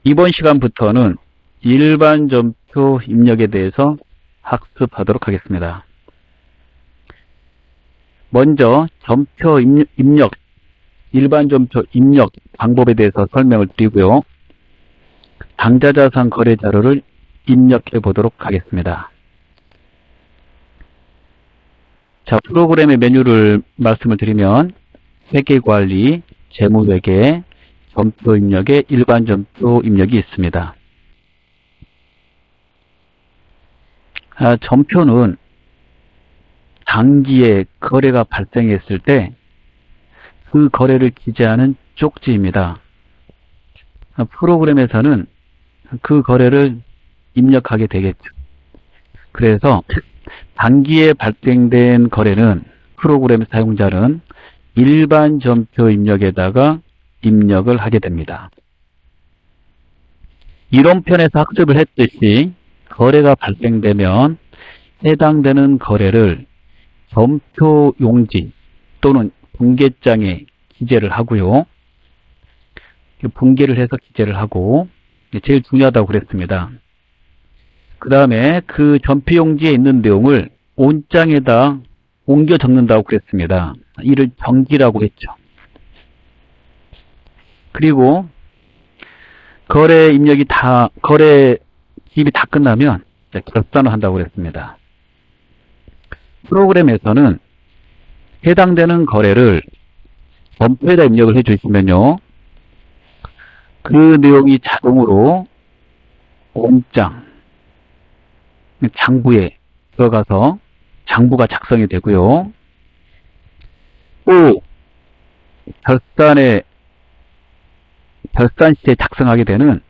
이번 시간부터는 일반 점표 입력에 대해서 학습하도록 하겠습니다. 먼저 점표 입력, 일반 점표 입력 방법에 대해서 설명을 드리고요. 당좌자산 거래 자료를 입력해 보도록 하겠습니다. 자, 프로그램의 메뉴를 말씀을 드리면 회계관리, 재무회계, 점표 입력에 일반 점표 입력이 있습니다. 점표는 당기에 거래가 발생했을 때 그 거래를 기재하는 쪽지입니다. 프로그램에서는 그 거래를 입력하게 되겠죠. 그래서 당기에 발생된 거래는 프로그램 사용자는 일반 점표 입력에다가 입력을 하게 됩니다. 이론편에서 학습을 했듯이 거래가 발생되면 해당되는 거래를 점표 용지 또는 분계장에 기재를 하고요. 분계를 해서 기재를 하고 제일 중요하다고 그랬습니다. 그 다음에 그 점표 용지에 있는 내용을 온장에다 옮겨 적는다고 그랬습니다. 이를 정기라고 했죠. 그리고 거래 입력이 거래 기입이 다 끝나면 결산을 한다고 그랬습니다. 프로그램에서는 해당되는 거래를 점표에다 입력을 해주시면요. 그 내용이 자동으로 온장, 장부에 들어가서 장부가 작성이 되고요. 또 결산 시에 작성하게 되는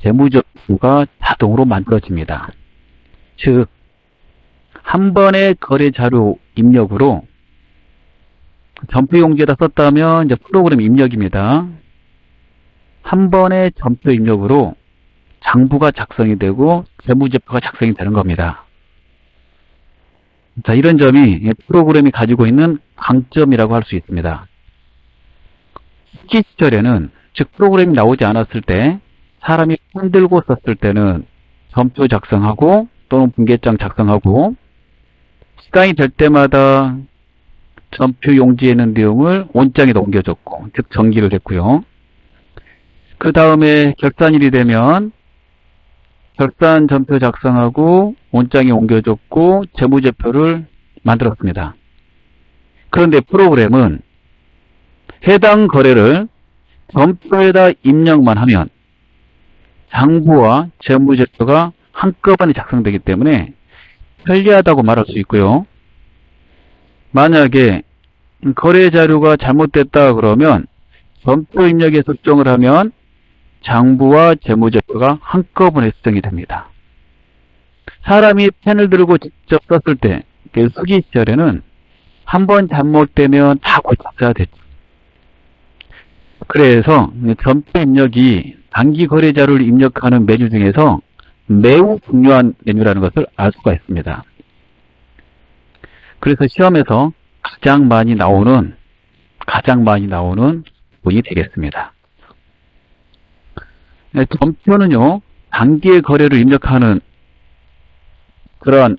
재무제표가 자동으로 만들어집니다. 즉, 한 번의 거래 자료 입력으로 점표 용지에다 썼다면 이제 프로그램 입력입니다. 한 번의 점표 입력으로 장부가 작성이 되고 재무제표가 작성이 되는 겁니다. 자, 이런 점이 프로그램이 가지고 있는 강점이라고 할 수 있습니다. 후기 시절에는, 즉 프로그램이 나오지 않았을 때 사람이 펜 들고 썼을 때는 점표 작성하고 또는 분계장 작성하고 시간이 될 때마다 점표 용지에 있는 내용을 온장에다 옮겨줬고, 즉 정기를 했고요. 그 다음에 결산일이 되면 결산 점표 작성하고 온장에 옮겨줬고 재무제표를 만들었습니다. 그런데 프로그램은 해당 거래를 점표에다 입력만 하면 장부와 재무제표가 한꺼번에 작성되기 때문에 편리하다고 말할 수 있고요. 만약에 거래 자료가 잘못됐다 그러면 점표 입력에 수정을 하면 장부와 재무제표가 한꺼번에 수정이 됩니다. 사람이 펜을 들고 직접 썼을 때, 수기 시절에는 한 번 잘못되면 다 고쳐야 됐죠. 그래서 점표 입력이 단기 거래 자료를 입력하는 메뉴 중에서 매우 중요한 메뉴라는 것을 알 수가 있습니다. 그래서 시험에서 가장 많이 나오는 부분이 되겠습니다. 점표는요, 단기의 거래를 입력하는 그러한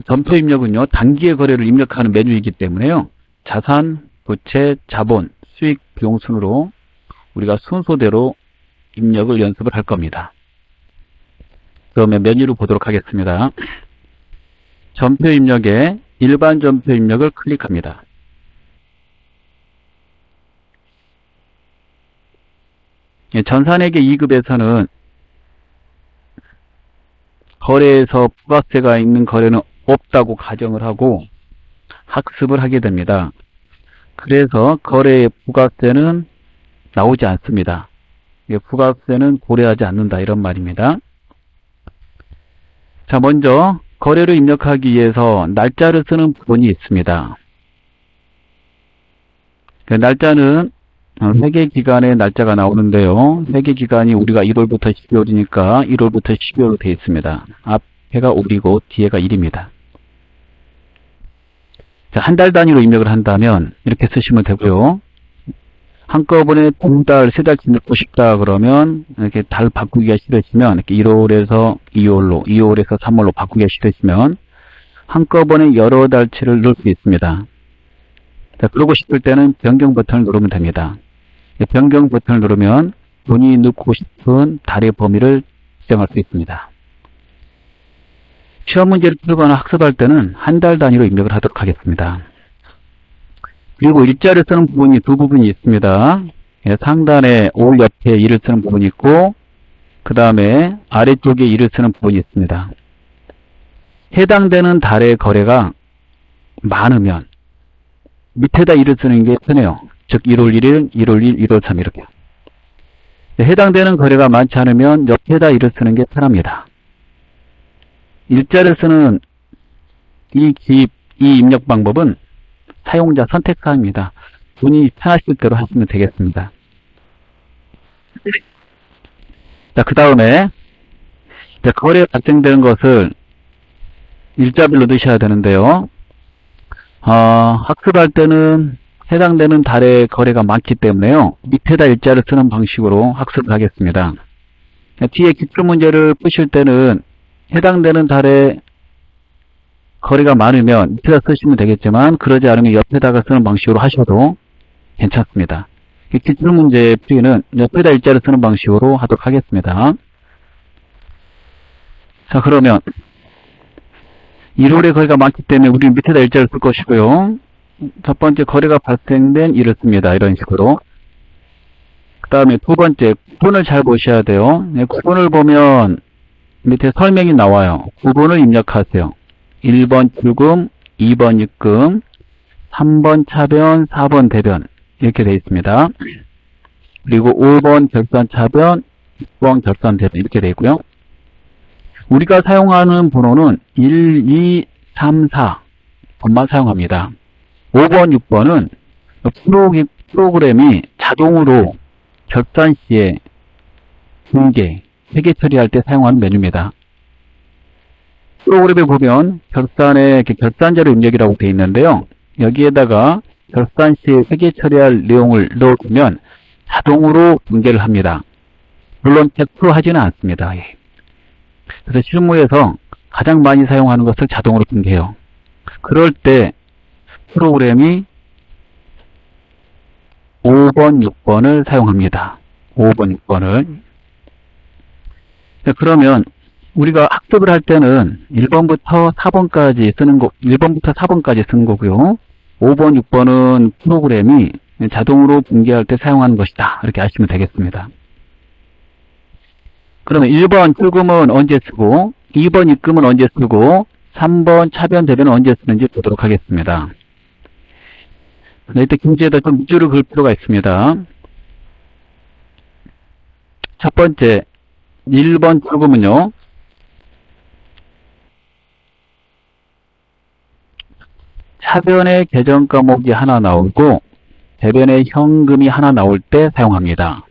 점표 입력은요, 단기의 거래를 입력하는 메뉴이기 때문에요. 자산, 부채, 자본, 수익, 비용 순으로 우리가 순서대로 입력을 연습을 할 겁니다. 그러면 메뉴를 보도록 하겠습니다. 점표 입력에 일반 점표 입력을 클릭합니다. 전산회계 2급에서는 거래에서 부가세가 있는 거래는 없다고 가정을 하고 학습을 하게 됩니다. 그래서 거래의 부가세는 나오지 않습니다. 부가세는 고려하지 않는다 이런 말입니다. 자, 먼저 거래를 입력하기 위해서 날짜를 쓰는 부분이 있습니다. 날짜는 회계기간의 날짜가 나오는데요. 회계기간이 우리가 1월부터 12월이니까 1월부터 12월로 되어 있습니다. 앞에가 5이고 뒤에가 1입니다. 자, 한 달 단위로 입력을 한다면 이렇게 쓰시면 되고요. 한꺼번에 2달, 3달치 넣고 싶다 그러면 이렇게 달 바꾸기가 싫으시면 이렇게 1월에서 2월로, 2월에서 3월로 바꾸기가 싫으시면 한꺼번에 여러 달치를 넣을 수 있습니다. 자, 그러고 싶을 때는 변경 버튼을 누르면 됩니다. 변경 버튼을 누르면 본인이 넣고 싶은 달의 범위를 지정할 수 있습니다. 시험 문제를 풀거나 학습할 때는 한 달 단위로 입력을 하도록 하겠습니다. 그리고 일자를 쓰는 부분이 두 부분이 있습니다. 상단에 올 옆에 일을 쓰는 부분이 있고 그 다음에 아래쪽에 일을 쓰는 부분이 있습니다. 해당되는 달의 거래가 많으면 밑에다 일을 쓰는 게 편해요. 즉 1월 1일, 1월 1일, 1월 3일 이렇게. 해당되는 거래가 많지 않으면 옆에다 일을 쓰는 게 편합니다. 일자를 쓰는 이 입력 방법은 사용자 선택사항입니다. 본인이 편하실 대로 하시면 되겠습니다. 자, 그 다음에 거래가 발생되는 것을 일자별로 넣으셔야 되는데요. 학습할 때는 해당되는 달의 거래가 많기 때문에요. 밑에다 일자를 쓰는 방식으로 학습을 하겠습니다. 뒤에 기출문제를 푸실 때는 해당되는 달의 거래가 많으면 밑에다 쓰시면 되겠지만 그러지 않으면 옆에다가 쓰는 방식으로 하셔도 괜찮습니다. 기출문제 풀이는 옆에다 일자를 쓰는 방식으로 하도록 하겠습니다. 자, 그러면 1월에 거래가 많기 때문에 우리는 밑에다 일자를 쓸 것이고요. 첫 번째 거래가 발생된 일을 씁니다. 이런 식으로. 그 다음에 두 번째 구분을 잘 보셔야 돼요. 구분을 보면 밑에 설명이 나와요. 구분을 입력하세요. 1번 출금, 2번 입금, 3번 차변, 4번 대변 이렇게 되어 있습니다. 그리고 5번 결산 차변, 6번 결산 대변 이렇게 되어 있고요. 우리가 사용하는 번호는 1, 2, 3, 4 번만 사용합니다. 5번, 6번은 프로그램이 자동으로 결산 시에 공개, 회계 처리할 때 사용하는 메뉴입니다. 프로그램에 보면 결산에 결산자료 입력이라고 되어 있는데요. 여기에다가 결산 시에 회계 처리할 내용을 넣어두면 자동으로 분개를 합니다. 물론 100% 하지는 않습니다. 그래서 실무에서 가장 많이 사용하는 것을 자동으로 분개해요. 그럴 때 프로그램이 5번, 6번을 사용합니다. 5번, 6번을. 그러면 우리가 학습을 할 때는 1번부터 4번까지 쓰는 1번부터 4번까지 쓰는 거고요. 5번, 6번은 프로그램이 자동으로 분개할 때 사용하는 것이다. 이렇게 아시면 되겠습니다. 그러면 1번 출금은 언제 쓰고 2번 입금은 언제 쓰고 3번 차변 대변은 언제 쓰는지 보도록 하겠습니다. 이때 경지에다 좀 밑줄을 그을 필요가 있습니다. 첫 번째 1번 출금은요. 차변에 계정 과목이 하나 나오고 대변에 현금이 하나 나올 때 사용합니다.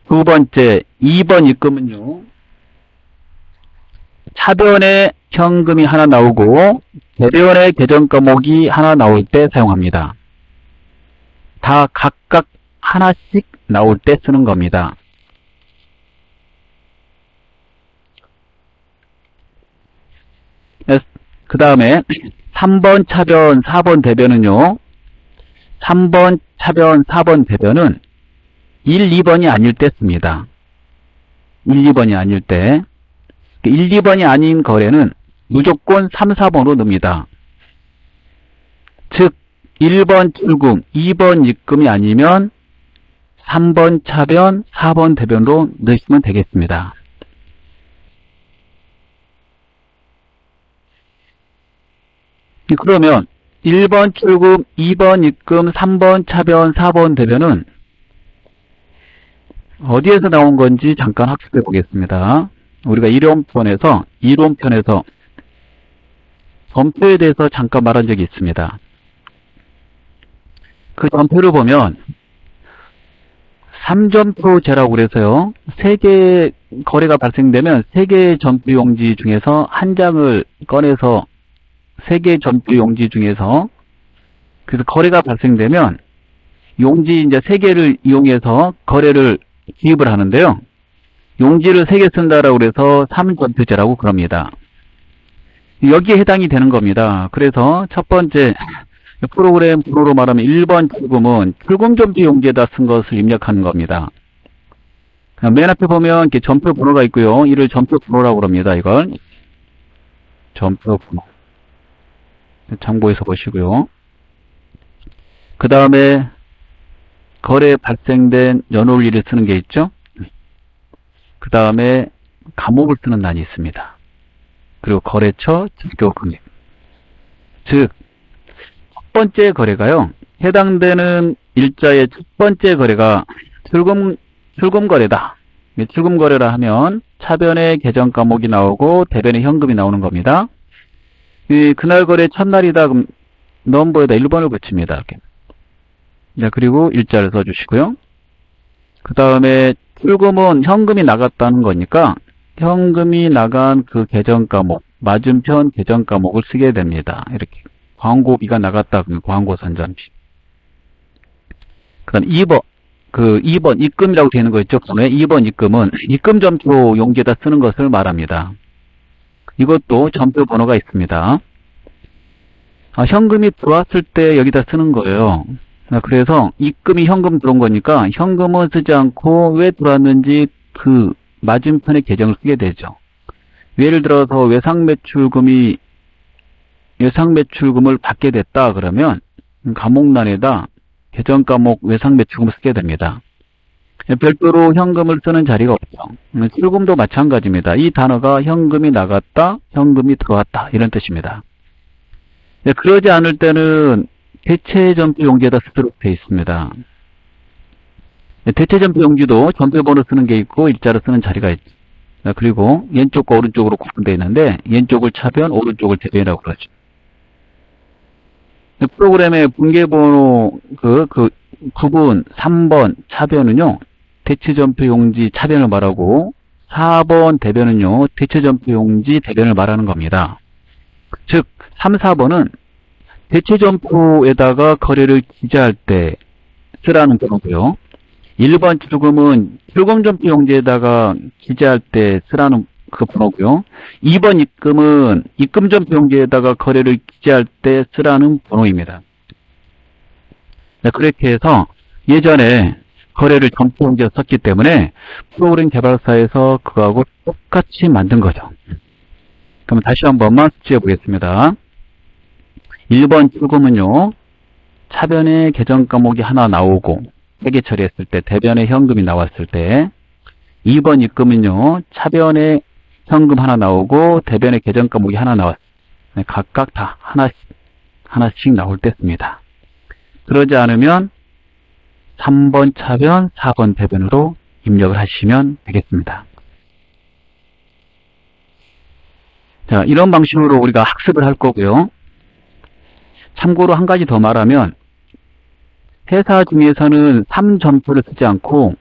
두 번째 2번 입금은요. 차변에 현금이 하나 나오고 대변에 계정 과목이 하나 나올 때 사용합니다. 다 각각 하나씩 나올 때 쓰는 겁니다. 그 다음에 3번 차변, 4번 대변은요. 3번 차변, 4번 대변은 1, 2번이 아닐 때 씁니다. 1, 2번이 아닐 때. 1, 2번이 아닌 거래는 무조건 3, 4번으로 넣습니다. 즉 1번 출금, 2번 입금이 아니면 3번 차변, 4번 대변으로 넣으시면 되겠습니다. 그러면 1번 출금, 2번 입금, 3번 차변, 4번 대변은 어디에서 나온 건지 잠깐 학습해 보겠습니다. 우리가 이론편에서 전표에 대해서 잠깐 말한 적이 있습니다. 그 전표를 보면 3전표제라고 그래서요. 3개 거래가 발생되면 3개의 전표용지 중에서 한 장을 꺼내서 3개의 전표용지 중에서 그래서 거래가 발생되면 용지 이제 3개를 이용해서 거래를 기입을 하는데요. 용지를 3개 쓴다라고 그래서 3전표제라고 그럽니다. 여기에 해당이 되는 겁니다. 그래서 첫 번째 프로그램 번호로 말하면 1번 출금은 출금 점표 용지에다 쓴 것을 입력하는 겁니다. 맨 앞에 보면 이렇게 점표 번호가 있고요. 이를 점표 번호라고 그럽니다. 이걸 점표 번호. 참고해서 보시고요. 그 다음에 거래 발생된 연월일을 쓰는 게 있죠. 그 다음에 감옥을 쓰는 난이 있습니다. 그리고 거래처, 증표 금액. 즉, 첫 번째 거래가요. 해당되는 일자의 첫 번째 거래가 출금 거래다. 출금 거래라 하면 차변에 계정 과목이 나오고 대변에 현금이 나오는 겁니다. 그날 거래 첫날이다. 그럼 넘버에다 1번을 붙입니다. 이렇게. 자, 그리고 일자를 써주시고요. 그 다음에 출금은 현금이 나갔다는 거니까 현금이 나간 그 계정 과목, 맞은편 계정 과목을 쓰게 됩니다. 이렇게. 광고비가 나갔다. 그러면 광고 선전비. 그 다음 2번 입금이라고 되어 있는 거 있죠? 번호에 2번 입금은 입금 점표 용지에다 쓰는 것을 말합니다. 이것도 점표 번호가 있습니다. 현금이 들어왔을 때 여기다 쓰는 거예요. 그래서 입금이 현금 들어온 거니까 현금은 쓰지 않고 왜 들어왔는지 그 맞은편의 계정을 쓰게 되죠. 예를 들어서 외상매출금을 받게 됐다 그러면 과목란에다 계정 과목 외상매출금을 쓰게 됩니다. 별도로 현금을 쓰는 자리가 없죠. 출금도 마찬가지입니다. 이 단어가 현금이 나갔다, 현금이 들어왔다 이런 뜻입니다. 그러지 않을 때는 대체점표 용지에다 쓰도록 되어 있습니다. 대체점표 용지도 점표번호 쓰는 게 있고 일자로 쓰는 자리가 있죠. 그리고 왼쪽과 오른쪽으로 구분되어 있는데 왼쪽을 차변, 오른쪽을 대변이라고 그러죠. 프로그램의 분계번호 구분 3번 차변은요. 대체점표 용지 차변을 말하고 4번 대변은요. 대체점표 용지 대변을 말하는 겁니다. 즉 3, 4번은 대체점표에다가 거래를 기재할 때 쓰라는 번호고요. 1번 출금은 출금점표 용지에다가 기재할 때 쓰라는 그 번호고요. 2번 입금은 입금점표 용지에다가 거래를 기재할 때 쓰라는 번호입니다. 그렇게 해서 예전에 거래를 점표 용지에 썼기 때문에 프로그램 개발사에서 그거하고 똑같이 만든 거죠. 그럼 다시 한 번만 숙지해 보겠습니다. 1번 출금은요. 차변에 계정 과목이 하나 나오고 회계 처리했을 때 대변에 현금이 나왔을 때 2번 입금은요. 차변에 현금 하나 나오고 대변에 계정 과목이 하나 나왔을 때 각각 다 하나씩 나올 때 씁니다. 그러지 않으면 3번 차변, 4번 대변으로 입력을 하시면 되겠습니다. 자, 이런 방식으로 우리가 학습을 할 거고요. 참고로 한 가지 더 말하면 회사 중에서는 3점표를 쓰지 않고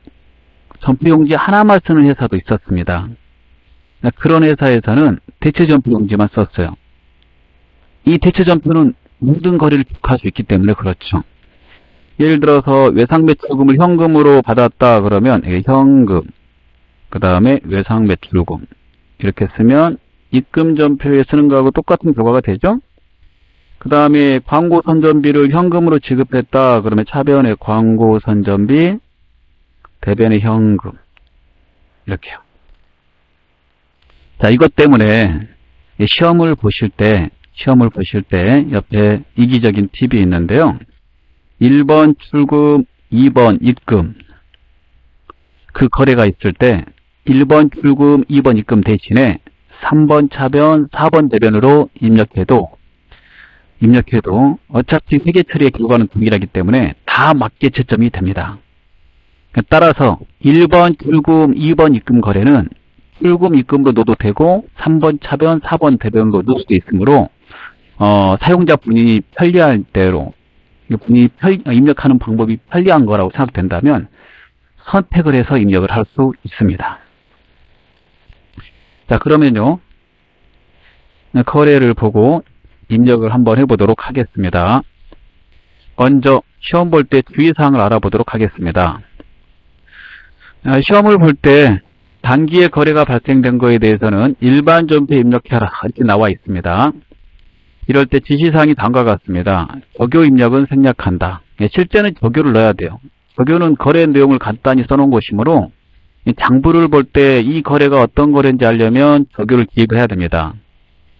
점표 용지 하나만 쓰는 회사도 있었습니다. 그런 회사에서는 대체점표 용지만 썼어요. 이 대체점표는 모든 거래를 기록할 수 있기 때문에 그렇죠. 예를 들어서 외상매출금을 현금으로 받았다 그러면 현금, 그 다음에 외상매출금 이렇게 쓰면 입금점표에 쓰는 거하고 똑같은 결과가 되죠. 그 다음에 광고선전비를 현금으로 지급했다 그러면 차변에 광고선전비, 대변에 현금 이렇게요. 자, 이것 때문에 시험을 보실 때 옆에 이기적인 팁이 있는데요. 1번 출금, 2번 입금 그 거래가 있을 때 1번 출금, 2번 입금 대신에 3번 차변, 4번 대변으로 입력해도 어차피 회계 처리의 결과는 동일하기 때문에 다 맞게 채점이 됩니다. 따라서 1번 출금, 2번 입금 거래는 출금, 입금으로 넣어도 되고 3번 차변, 4번 대변으로 넣을 수도 있으므로 사용자 본인이 편리할 대로 본인이 입력하는 방법이 편리한 거라고 생각된다면 선택을 해서 입력을 할 수 있습니다. 자, 그러면요. 거래를 보고 입력을 한번 해보도록 하겠습니다. 먼저 시험 볼 때 주의사항을 알아보도록 하겠습니다. 시험을 볼 때 단기에 거래가 발생된 거에 대해서는 일반 존폐 입력해라 이렇게 나와 있습니다. 이럴 때 지시사항이 다음과 같습니다. 적요 입력은 생략한다. 실제는 적요를 넣어야 돼요. 적요는 거래 내용을 간단히 써놓은 것이므로 장부를 볼 때 이 거래가 어떤 거래인지 알려면 적요를 기입을 해야 됩니다.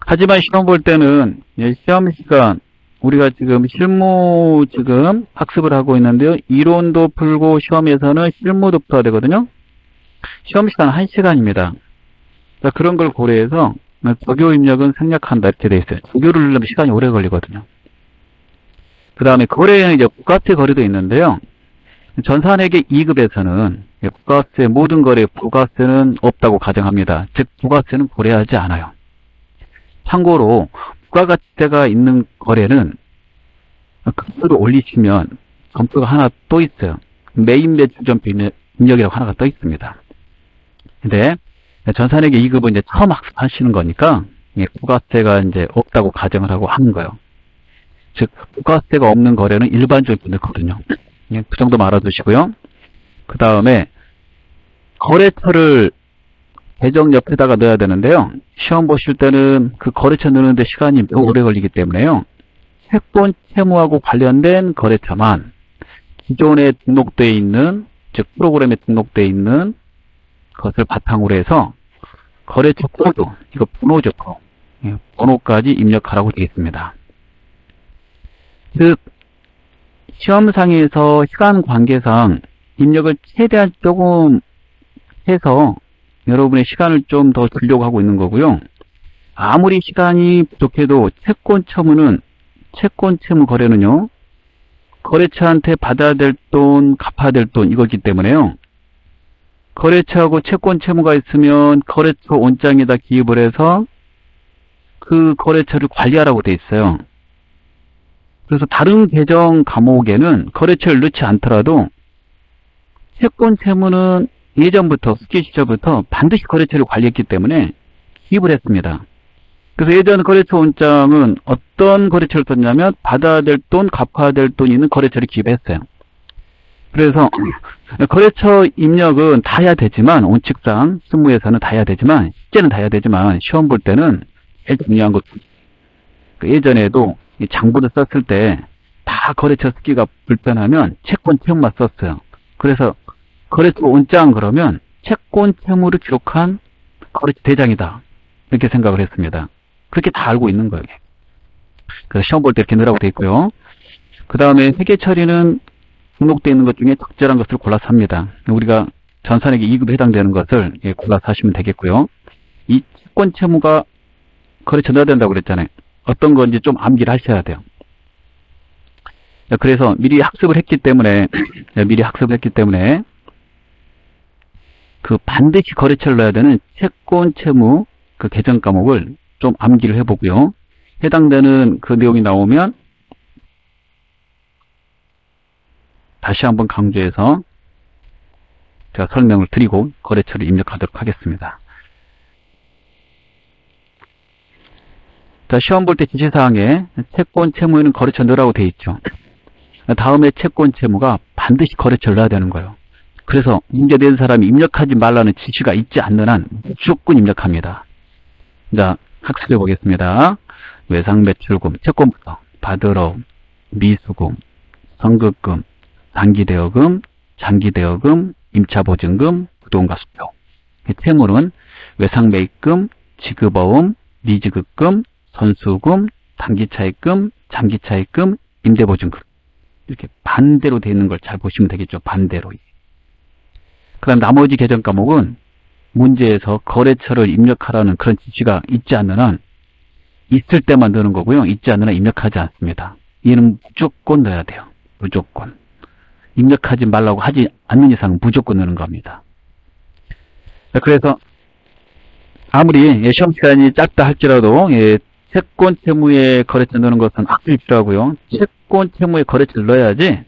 하지만 시험 볼 때는 시험 시간 우리가 지금 실무 학습을 하고 있는데요. 이론도 풀고 시험에서는 실무도 풀어야 되거든요. 시험 시간 1시간입니다. 그런 걸 고려해서 적요 입력은 생략한다 이렇게 돼 있어요. 적요를 누르면 시간이 오래 걸리거든요. 그 다음에 거래에는 이제 부가세 거래도 있는데요. 전산회계 2급에서는 부가세 모든 거래 부가세는 없다고 가정합니다. 즉 부가세는 고려하지 않아요. 참고로 부가가치세가 있는 거래는 급수를 올리시면 점수가 하나 또 있어요. 메인 매출 점수 입력이라고 하나가 또 있습니다. 근데 전산회계 2급은 이제 처음 학습하시는 거니까 부가세가 이제 없다고 가정을 하고 하는 거예요. 즉 부가세가 없는 거래는 일반적으로 넣거든요. 그 정도 알아두시고요. 그 다음에 거래처를 계정 옆에다가 넣어야 되는데요. 시험 보실 때는 그 거래처 넣는데 시간이 매우 오래 걸리기 때문에요. 채권 채무하고 관련된 거래처만 기존에 등록되어 있는, 즉 프로그램에 등록되어 있는 것을 바탕으로 해서 거래처 코드, 이거 번호죠. 번호까지 입력하라고 되어 있습니다. 즉 시험상에서 시간 관계상 입력을 최대한 조금 해서 여러분의 시간을 좀 더 주려고 하고 있는 거고요. 아무리 시간이 부족해도 채권 채무 거래는요. 거래처한테 받아야 될 돈, 갚아야 될 돈 이거기 때문에요. 거래처하고 채권 채무가 있으면 거래처 원장에다 기입을 해서 그 거래처를 관리하라고 돼 있어요. 그래서 다른 계정 과목에는 거래처를 넣지 않더라도 채권 채무는 예전부터 숙지 시절부터 반드시 거래처를 관리했기 때문에 기입을 했습니다. 그래서 예전 거래처 원장은 어떤 거래처를 썼냐면 받아야 될 돈, 갚아야 될 돈이 있는 거래처를 기입했어요. 그래서 거래처 입력은 다 해야 되지만 원칙상 실무에서는 다 해야 되지만 실제는 다 해야 되지만 시험 볼 때는 제일 중요한 것 예전에도 장부를 썼을 때 다 거래처 쓰기가 불편하면 채권 채무만 썼어요. 그래서 거래처 원장 그러면 채권 채무를 기록한 거래처 대장이다 이렇게 생각을 했습니다. 그렇게 다 알고 있는 거예요. 그래서 시험 볼 때 이렇게 넣으라고 되어 있고요. 그 다음에 회계 처리는 등록되어 있는 것 중에 적절한 것을 골라서 합니다. 우리가 전산회계 2급에 해당되는 것을 골라서 하시면 되겠고요. 이 채권 채무가 거래처 넣어야 된다고 그랬잖아요. 어떤 건지 좀 암기를 하셔야 돼요. 그래서 미리 학습을 했기 때문에 그 반드시 거래처를 넣어야 되는 채권 채무 그 계정 과목을 좀 암기를 해보고요. 해당되는 그 내용이 나오면 다시 한번 강조해서 제가 설명을 드리고 거래처를 입력하도록 하겠습니다. 자, 시험 볼 때 지시사항에 채권 채무에는 거래처 넣으라고 되어 있죠. 다음에 채권 채무가 반드시 거래처를 넣어야 되는 거예요. 그래서 문제 낸 사람이 입력하지 말라는 지시가 있지 않는 한 무조건 입력합니다. 자, 학습해 보겠습니다. 외상매출금, 채권부터 받으러, 미수금, 선급금, 단기대여금, 장기대여금, 임차보증금, 부동가수표. 채무는 외상매입금, 지급어음, 미지급금, 선수금, 단기차입금, 장기차입금, 임대보증금. 이렇게 반대로 되어 있는 걸 잘 보시면 되겠죠. 반대로. 그 다음 나머지 계정 과목은 문제에서 거래처를 입력하라는 그런 지시가 있지 않는 한 있을 때만 넣는 거고요. 있지 않는 한 입력하지 않습니다. 얘는 무조건 넣어야 돼요. 무조건. 입력하지 말라고 하지 않는 이상은 무조건 넣는 겁니다. 그래서 아무리 시험 시간이 짧다 할지라도 채권 채무에 거래처 넣는 것은 학습이 필요하고요. 채권 채무에 거래처를 넣어야지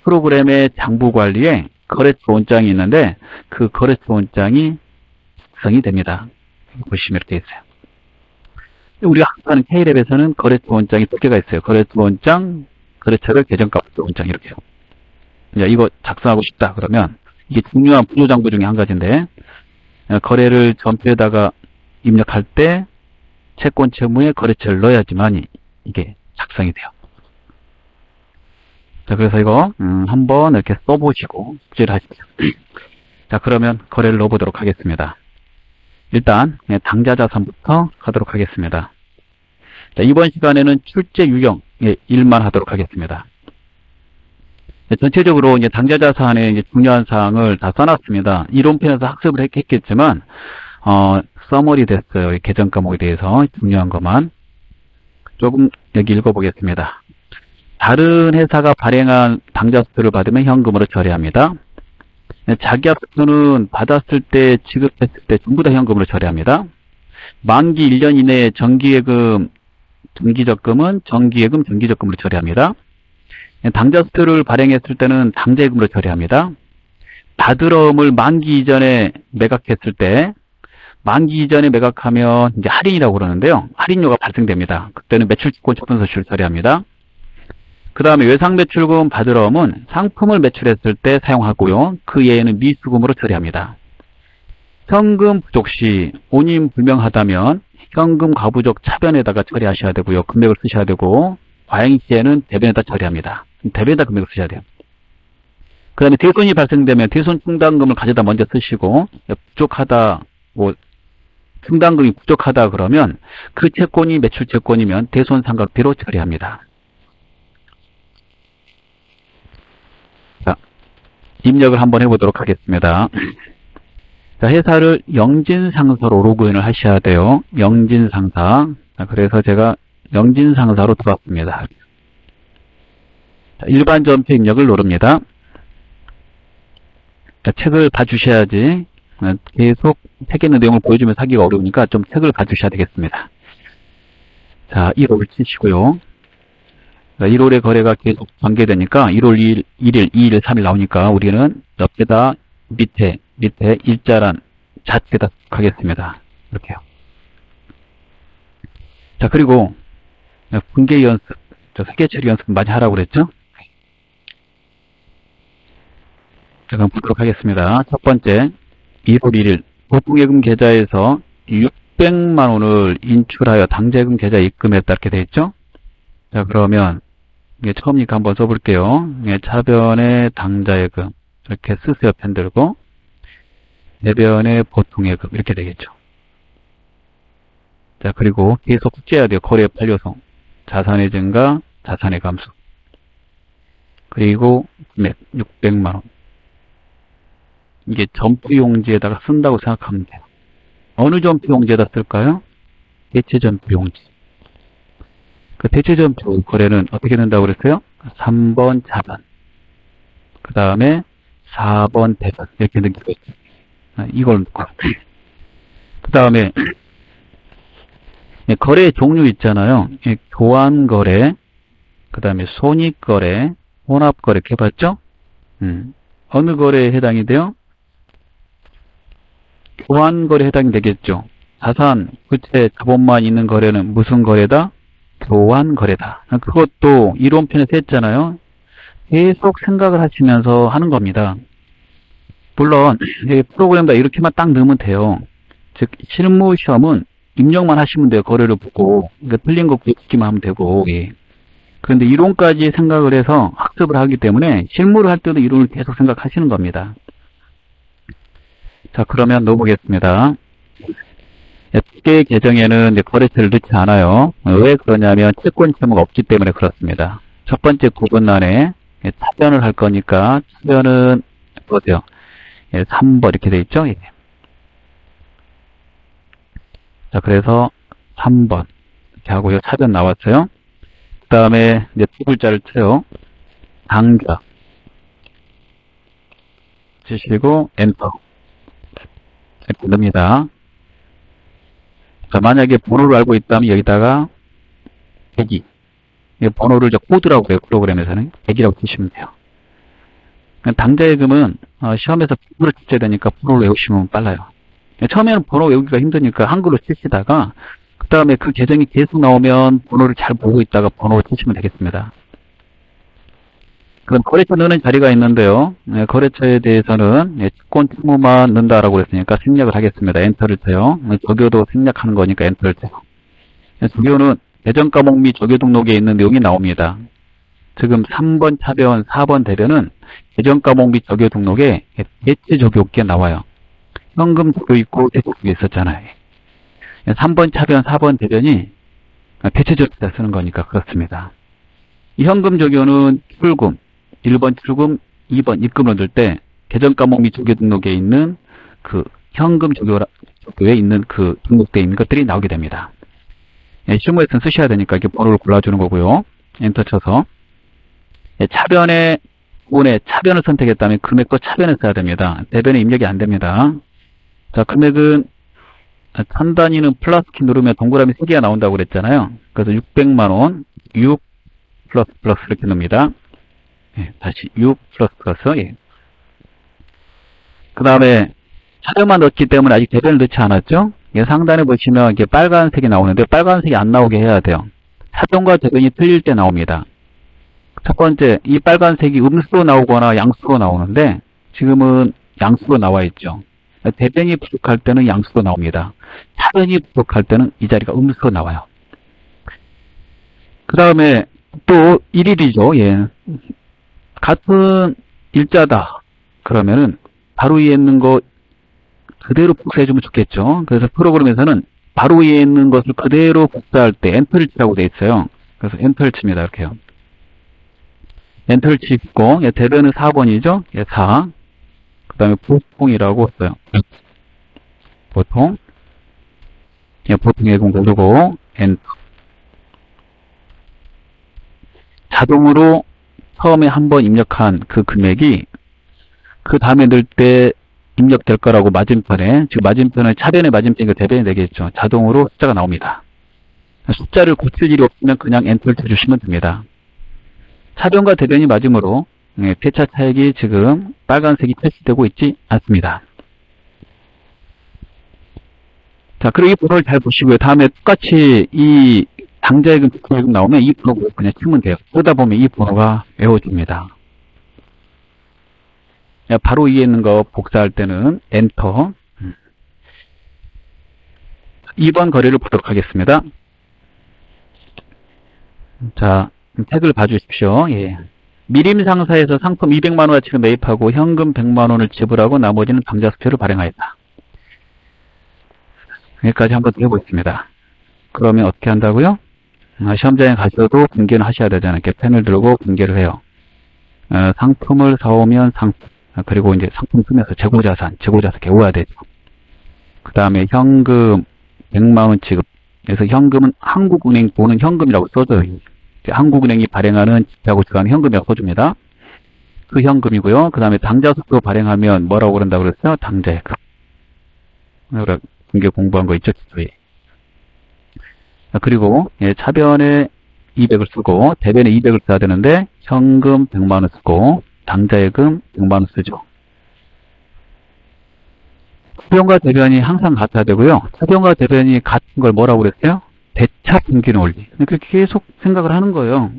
프로그램의 장부 관리에 거래처 원장이 있는데 그 거래처 원장이 작성이 됩니다. 보시면 이렇게 있어요. 우리가 학습하는 K랩에서는 거래처 원장이 두 개가 있어요. 거래처 원장, 거래처를 계정값으로 원장 이렇게요. 이제 이거 작성하고 싶다 그러면 이게 중요한 분류장부 중에 한 가지인데 거래를 전표에다가 입력할 때 채권 채무에 거래처를 넣어야지만 이게 작성이 돼요. 자, 그래서 이거 한번 이렇게 써보시고 숙지를 하십시오. 자, 그러면 거래를 넣어보도록 하겠습니다. 일단 당좌자산부터 하도록 하겠습니다. 자, 이번 시간에는 출제 유형의 일만 하도록 하겠습니다. 전체적으로 이제 당좌자산의 이제 중요한 사항을 다 써놨습니다. 이론편에서 학습을 했겠지만 서머리 됐어요. 계정 과목에 대해서 중요한 것만 조금 여기 읽어보겠습니다. 다른 회사가 발행한 당좌수표를 받으면 현금으로 처리합니다. 자기압수표는 받았을 때 지급했을 때 전부 다 현금으로 처리합니다. 만기 1년 이내에 정기예금, 정기적금은 정기예금, 정기적금으로 처리합니다. 당좌수표를 발행했을 때는 당좌예금으로 처리합니다. 받으러움을 만기 이전에 매각했을 때 만기 이전에 매각하면 이제 할인이라고 그러는데요. 할인료가 발생됩니다. 그때는 매출직권 처분서치를 처리합니다. 그 다음에 외상매출금 받으러움은 상품을 매출했을 때 사용하고요. 그 예에는 미수금으로 처리합니다. 현금 부족 시 원인 불명하다면 현금 가부족 차변에다가 처리하셔야 되고요. 금액을 쓰셔야 되고 과잉 시에는 대변에다 처리합니다. 대변에다 금액을 쓰셔야 돼요. 그 다음에 대손이 발생되면 대손 충당금을 가져다 먼저 쓰시고 부족하다, 충당금이 부족하다 그러면 그 채권이 매출 채권이면 대손 삼각비로 처리합니다. 자, 입력을 한번 해보도록 하겠습니다. 자, 회사를 영진상사로 로그인을 하셔야 돼요. 영진상사. 자, 그래서 제가 영진상사로 들어왔습니다. 자, 일반 전표 입력을 누릅니다. 자, 책을 봐주셔야지. 계속 책에 있는 내용을 보여주면서 하기가 어려우니까 좀 책을 봐주셔야 되겠습니다. 자, 1월 치시고요. 1월에 거래가 계속 전개되니까 1월 2일, 1일, 2일, 3일 나오니까 우리는 옆에다 밑에 일자란 자체에다 하겠습니다. 이렇게요. 자, 그리고 분계 연습, 회계 처리 연습 많이 하라고 그랬죠? 자, 그럼 보도록 하겠습니다. 첫 번째, 1월 1일 보통예금 계좌에서 600만 원을 인출하여 당좌예금 계좌에 입금했다 이렇게 되어 있죠? 자, 그러면 이게 처음이니까 한번 써볼게요. 차변에 당좌예금 이렇게 쓰세요. 펜 들고 대변에 보통예금 이렇게 되겠죠. 자, 그리고 계속 숙지해야 돼요. 거래 판료성, 자산의 증가, 자산의 감소, 그리고 금액 600만 원. 이게 전부용지에다가 쓴다고 생각하면 돼요. 어느 전부용지에다 쓸까요? 대체전부용지. 그 대체전부 거래는 어떻게 된다고 그랬어요? 3번 자반, 그 다음에 4번 대반 이렇게 넣기로 했죠. 이걸 넣고 그 다음에 거래 종류 있잖아요. 교환거래, 그 다음에 손익거래, 혼합거래 이렇게 해봤죠? 어느 거래에 해당이 돼요? 교환거래에 해당이 되겠죠. 자산, 부채, 자본만 있는 거래는 무슨 거래다? 교환거래다. 그것도 이론편에서 했잖아요. 계속 생각을 하시면서 하는 겁니다. 물론 프로그램다 이렇게만 딱 넣으면 돼요. 즉 실무 시험은 입력만 하시면 돼요. 거래를 보고. 그러니까 틀린 거 구해주기만 하면 되고. 예. 그런데 이론까지 생각을 해서 학습을 하기 때문에 실무를 할 때도 이론을 계속 생각하시는 겁니다. 자, 그러면 넣어보겠습니다. 개 계정에는 거래처를 넣지 않아요. 왜 그러냐면 채권 채무가 없기 때문에 그렇습니다. 첫 번째 구분란에 차변을 할 거니까 차변은 보세요. 3번 이렇게 돼 있죠. 자, 그래서 3번 이렇게 하고요. 차변 나왔어요. 그 다음에 이제 두 글자를 쳐요. 당좌 치시고 엔터 이렇게 넣습니다. 자, 만약에 번호를 알고 있다면 여기다가 102, 번호를 코드라고 해요. 프로그램에서는 100이라고 치시면 돼요. 당좌예금은 시험에서 번호를 치셔야 되니까 번호를 외우시면 빨라요. 처음에는 번호 외우기가 힘드니까 한글로 치시다가 그 다음에 그 계정이 계속 나오면 번호를 잘 보고 있다가 번호를 치시면 되겠습니다. 그럼 거래처 넣는 자리가 있는데요. 거래처에 대해서는 채권 채무만 넣는다라고 했으니까 생략을 하겠습니다. 엔터를 쳐요. 적요도 생략하는 거니까 엔터를 쳐요. 적요는 계정과목 및 적요 등록에 있는 내용이 나옵니다. 지금 3번 차변, 4번 대변은 계정과목 및 적요 등록에 대체 적요께 나와요. 현금 적요 있고 대체 적요 있었잖아요. 3번 차변, 4번 대변이 대체 적요다 쓰는 거니까 그렇습니다. 이 현금 적요는 출금, 1번 출금, 2번 입금을 넣을 때 계정과목 및 적요 등록에 있는 그 현금 적요에 있는 그 등록되어 있는 것들이 나오게 됩니다. 실무에서는 쓰셔야 되니까 이렇게 번호를 골라주는 거고요. 엔터 쳐서 차변의 부분에 차변을 선택했다면 금액도 차변을 써야 됩니다. 대변에 입력이 안 됩니다. 자, 금액은 천 단위는 플러스 키 누르면 동그라미 3개가 나온다고 그랬잖아요. 그래서 600만원, 6 플러스 플러스 이렇게 넣습니다. 다시 6 플러스 플러스. 그 다음에 차변만 넣었기 때문에 아직 대변을 넣지 않았죠? 상단에 보시면 이게 빨간색이 나오는데 빨간색이 안 나오게 해야 돼요. 차변과 대변이 틀릴 때 나옵니다. 첫 번째, 이 빨간색이 음수로 나오거나 양수로 나오는데 지금은 양수로 나와 있죠. 대변이 부족할 때는 양수로 나옵니다. 차변이 부족할 때는 이 자리가 음수로 나와요. 그 다음에 또 일일이죠. 같은 일자다. 그러면은 바로 위에 있는 거 그대로 복사해주면 좋겠죠. 그래서 프로그램에서는 바로 위에 있는 것을 그대로 복사할 때 엔터를 치라고 되어 있어요. 그래서 엔터를 칩니다. 이렇게요. 엔터를 치고 대변은 4번이죠. 4. 그 다음에 보통이라고 써요. 보통. 보통 예금 누르고 엔터. 자동으로 처음에 한번 입력한 그 금액이 그 다음에 넣을 때 입력될 거라고 맞은편에, 지금 맞은편에 차변의 맞은편이니까 대변이 되겠죠. 자동으로 숫자가 나옵니다. 숫자를 고칠 일이 없으면 그냥 엔터를 쳐주시면 됩니다. 차변과 대변이 맞으므로 배차 차액이 지금 빨간색이 표시되고 있지 않습니다. 자, 그리고 이 번호를 잘 보시고요. 다음에 똑같이 이 당좌예금, 부채예금 나오면 이 번호 그냥 치면 돼요. 그러다 보면 이 번호가 외워집니다. 바로 위에 있는 거 복사할 때는 엔터. 2번 거래를 보도록 하겠습니다. 자, 택을 봐주십시오. 미림 상사에서 상품 200만원어치를 매입하고 현금 100만원을 지불하고 나머지는 당좌수표를 발행하였다. 여기까지 한번 해보겠습니다. 그러면 어떻게 한다고요? 시험장에 가셔도 분개는 하셔야 되잖아요. 이렇게 펜을 들고 분개를 해요. 상품을 사오면 상품, 그리고 이제 상품 쓰면서 재고자산 외워야 되죠. 그 다음에 현금 100만원 지급. 그래서 현금은 한국은행 보는 현금이라고 써져요. 한국은행이 발행하는 지폐하고 들어가는 현금이라고 써줍니다. 그 현금이고요. 그 다음에 당좌수표 발행하면 뭐라고 그런다고 그랬어요? 당좌예금. 분개 공부한 거 있죠? 기초에. 그리고 차변에 200을 쓰고 대변에 200을 써야 되는데 현금 100만원 쓰고 당좌예금 100만원 쓰죠. 차변과 대변이 항상 같아야 되고요. 차변과 대변이 같은 걸 뭐라고 그랬어요? 대차 평균 원리. 그렇게 계속 생각을 하는 거예요.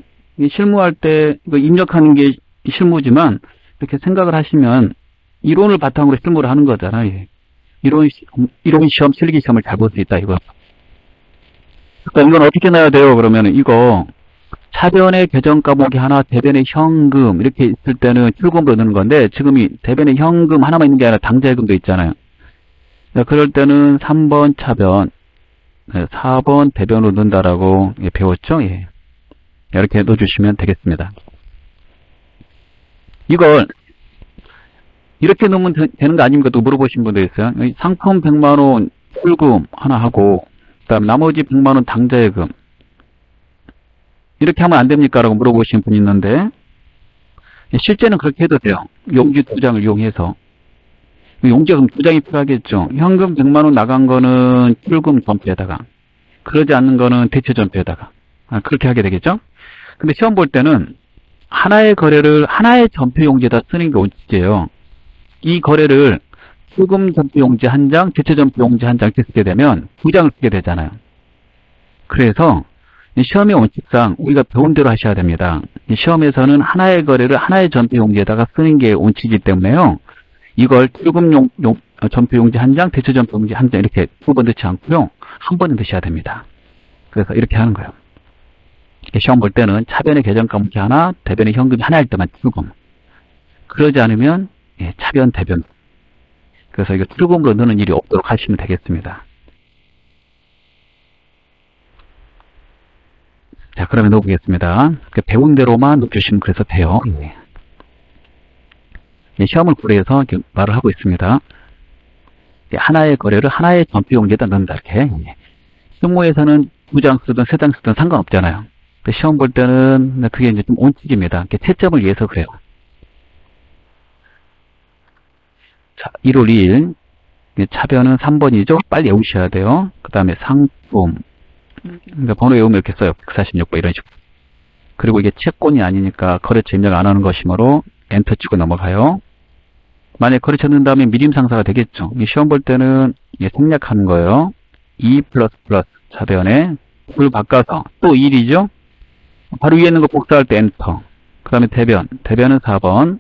실무할 때 이거 입력하는 게 실무지만 이렇게 생각을 하시면 이론을 바탕으로 실무를 하는 거잖아요. 이론 시험, 실기 시험을 잘 볼 수 있다 이거. 그러니까 이건 어떻게 넣어야 돼요? 그러면 이거 차변의 계정 과목이 하나, 대변의 현금 이렇게 있을 때는 출금으로 넣는 건데 지금 이 대변의 현금 하나만 있는 게 아니라 당좌예금도 있잖아요. 그럴 때는 3번 차변, 4번 대변으로 넣는다라고 배웠죠? 이렇게 넣어주시면 되겠습니다. 이걸 이렇게 넣으면 되는 거 아닙니까? 또 물어보신 분도 있어요. 상품 100만원 출금 하나 하고 그 다음 나머지 100만원 당좌예금 이렇게 하면 안 됩니까? 라고 물어보신 분이 있는데 실제는 그렇게 해도 돼요. 용지 2장을 이용해서. 용지가 그럼 2장이 필요하겠죠. 현금 100만원 나간 거는 출금 전표에다가 그러지 않는 거는 대체 전표에다가 그렇게 하게 되겠죠. 근데 시험 볼 때는 하나의 거래를 하나의 전표 용지에다 쓰는 게 원칙이에요. 이 거래를 출금 전표 용지 1장, 대체 전표 용지 1장 이렇게 쓰게 되면 2장을 쓰게 되잖아요. 그래서 시험의 원칙상 우리가 배운 대로 하셔야 됩니다. 시험에서는 하나의 거래를 하나의 전표용지에다가 쓰는 게 원칙이기 때문에요. 이걸 출금용 전표용지 한 장, 대체 전표용지 한 장 이렇게 두 번 넣지 않고요. 한 번에 넣으셔야 됩니다. 그래서 이렇게 하는 거예요. 시험 볼 때는 차변의 계정 과목이 하나, 대변의 현금이 하나일 때만 출금. 그러지 않으면 차변, 대변. 그래서 이거 출금으로 넣는 일이 없도록 하시면 되겠습니다. 자, 그러면 넣어보겠습니다. 배운 대로만 넣어주시면 그래서 돼요. 시험을 구례해서 이렇게 말을 하고 있습니다. 하나의 거래를 하나의 전표용지에다 넣는다, 이렇게. 승모에서는 두 장 쓰든 세 장 쓰든 상관없잖아요. 시험 볼 때는 그게 이제 좀 원칙입니다. 채점을 위해서 그래요. 자, 1월 2일. 차변은 3번이죠. 빨리 외우셔야 돼요. 그 다음에 상품. 그러니까 번호 외우면 이렇게 써요. 146번 이런 식으로. 그리고 이게 채권이 아니니까 거래처 입력 안 하는 것이므로 엔터 치고 넘어가요. 만약에 거래처 넣은 다음에 미림상사가 되겠죠. 시험 볼 때는 생략하는 거예요. 2++ 차변에 불 바꿔서 또 1이죠. 바로 위에 있는 거 복사할 때 엔터. 그 다음에 대변은 4번.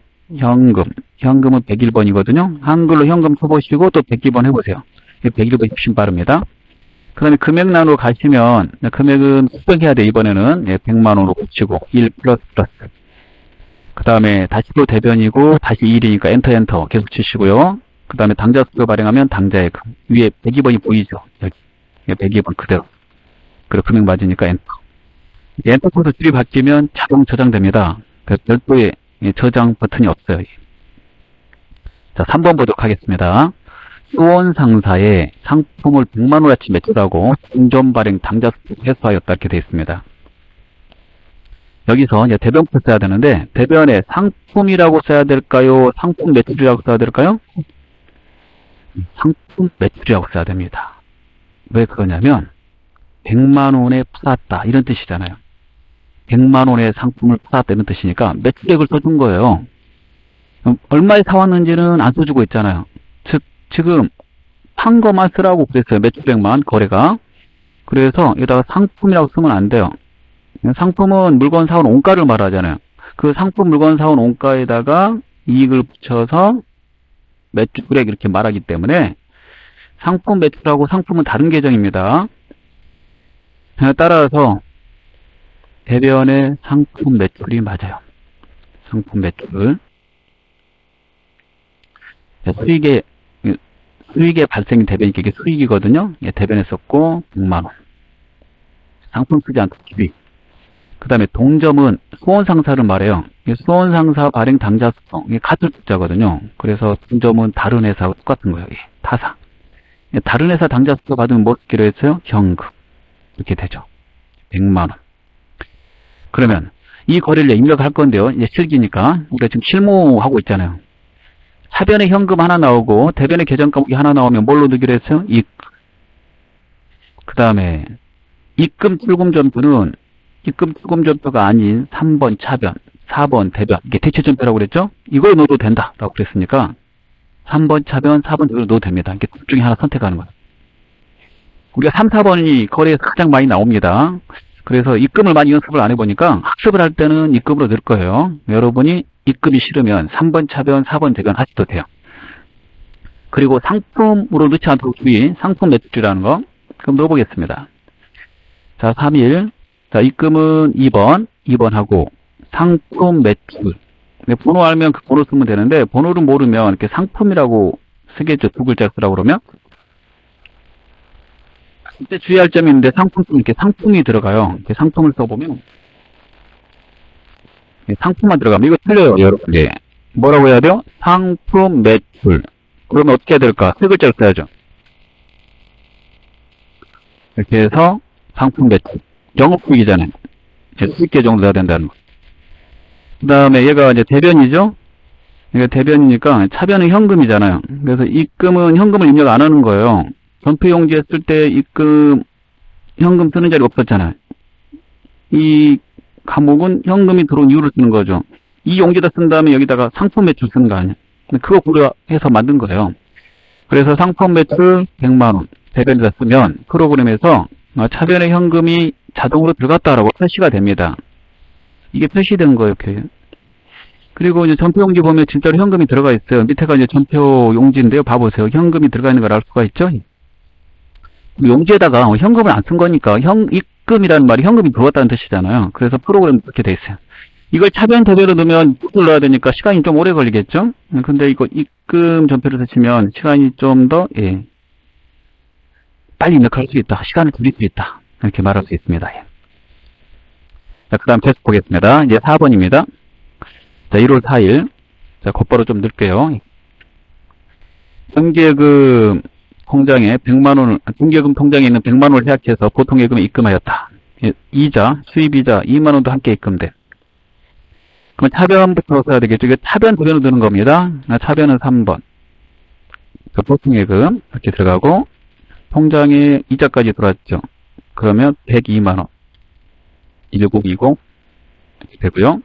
현금은 101번이거든요. 한글로 현금 써보시고 또 102번 해보세요. 101번이 훨씬 빠릅니다. 그 다음에 금액란으로 가시면 금액은 수정해야 돼. 이번에는 100만원으로 붙이고 1++. 그 다음에 다시 또 대변이고 다시 1이니까 엔터 계속 치시고요. 그 다음에 당좌수표 발행하면 당좌액 위에 102번이 보이죠. 여기 102번 그대로. 그리고 금액 맞으니까 엔터. 엔터 코드 줄이 바뀌면 자동 저장됩니다. 그래서 별도의 저장 버튼이 없어요. 자, 3번 보도록 하겠습니다. 수원상사에 상품을 100만원어치 매출하고 중점 발행 당좌수표 회수하였다 이렇게 되어 있습니다. 여기서 이제 대변부터 써야 되는데 대변에 상품이라고 써야 될까요? 상품 매출이라고 써야 될까요? 상품 매출이라고 써야 됩니다. 왜 그러냐면 100만원에 팔았다 이런 뜻이잖아요. 100만원의 상품을 팔았다 이런 뜻이니까 매출액을 써준 거예요. 얼마에 사왔는지는 안 써주고 있잖아요. 즉 지금 판 거만 쓰라고 그랬어요. 매출액만 거래가. 그래서 여기다가 상품이라고 쓰면 안 돼요. 상품은 물건 사온 원가를 말하잖아요. 그 상품 물건 사온 원가에다가 이익을 붙여서 매출액 이렇게 말하기 때문에 상품 매출하고 상품은 다른 계정입니다. 따라서 대변의 상품 매출이 맞아요. 상품 매출. 수익에 발생인 대변이 이게 수익이거든요. 대변에 썼고 100만원. 상품 쓰지 않고 수익. 그 다음에 동점은 수원상사를 말해요. 수원상사 발행 당좌수표. 이게 같은 숫자거든요. 그래서 동점은 다른 회사하고 똑같은 거예요. 타사. 다른 회사 당좌수표 받으면 뭐 쓰기로 했어요? 현금. 이렇게 되죠. 100만원. 그러면 이 거래를 입력할 건데요. 이제 실기니까. 우리가 지금 실무하고 있잖아요. 차변에 현금 하나 나오고 대변에 계정 과목이 하나 나오면 뭘로 넣기로 했어요? 입금. 그 다음에 입금 출금 전표는 입금 출금 전표가 아닌 3번 차변, 4번 대변, 이게 대체 전표라고 그랬죠? 이걸 넣어도 된다라고 그랬으니까 3번 차변, 4번 대변을 넣어도 됩니다. 이렇게 둘 중에 하나 선택하는 거예요. 우리가 3, 4번이 거래에서 가장 많이 나옵니다. 그래서 입금을 많이 연습을 안 해보니까 학습을 할 때는 입금으로 넣을 거예요. 여러분이 입금이 싫으면 3번 차변, 4번 대변 하셔도 돼요. 그리고 상품으로 넣지 않도록 주의, 상품 매출이라는 거. 그럼 넣어보겠습니다. 자, 3일. 자, 입금은 2번 하고, 상품 매출. 번호 알면 그 번호 쓰면 되는데, 번호를 모르면 이렇게 상품이라고 쓰겠죠. 두 글자 쓰라고 그러면. 이때 주의할 점이 있는데, 상품 쓰면 이렇게 상품이 들어가요. 이렇게 상품을 써보면, 상품만 들어가면, 이거 틀려요, 여러분. 예. 뭐라고 해야 돼요? 상품 매출. 그러면 어떻게 해야 될까? 세 글자를 써야죠. 이렇게 해서, 상품 매출. 영업수익이잖아요. 수익계 정도 돼야 된다는 거. 그 다음에 얘가 이제 대변이죠? 얘가 대변이니까 차변은 현금이잖아요. 그래서 입금은 현금을 입력 안 하는 거예요. 전표용지에 쓸 때 입금, 현금 쓰는 자리가 없었잖아요. 이 과목은 현금이 들어온 이유를 쓰는 거죠. 이 용지에다 쓴 다음에 여기다가 상품 매출 쓰는 거 아니에요. 그거 고려해서 만든 거예요. 그래서 상품 매출 100만원 대변에다 쓰면 프로그램에서 차변에 현금이 자동으로 들어갔다라고 표시가 됩니다. 이게 표시된 거예요, 이렇게. 그리고 이제 전표용지 보면 진짜로 현금이 들어가 있어요. 밑에가 이제 전표용지인데요. 봐보세요. 현금이 들어가 있는 걸 알 수가 있죠? 용지에다가 현금을 안 쓴 거니까 입금이라는 말이 현금이 들어왔다는 뜻이잖아요. 그래서 프로그램이 그렇게 돼 있어요. 이걸 차변 대변으로 넣으면 넣어야 되니까 시간이 좀 오래 걸리겠죠? 근데 이거 입금 전표를 쓰시면 시간이 좀 더, 예, 빨리 입력할 수 있다. 시간을 줄일 수 있다. 이렇게 말할 수 있습니다. 예. 자, 그 다음 계속 보겠습니다. 이제 4번입니다. 자, 1월 4일. 자, 곧바로 좀 넣을게요. 정기예금 통장에 100만원을, 정기예금 통장에 있는 100만원을 해약해서 보통예금에 입금하였다. 예, 이자, 수입이자 2만원도 함께 입금돼. 그럼 차변부터 써야 되겠죠. 이게 차변 대변으로 드는 겁니다. 차변은 3번. 보통예금 이렇게 들어가고 통장에 이자까지 들어왔죠. 그러면 102만원. 1920 이렇게 되고요.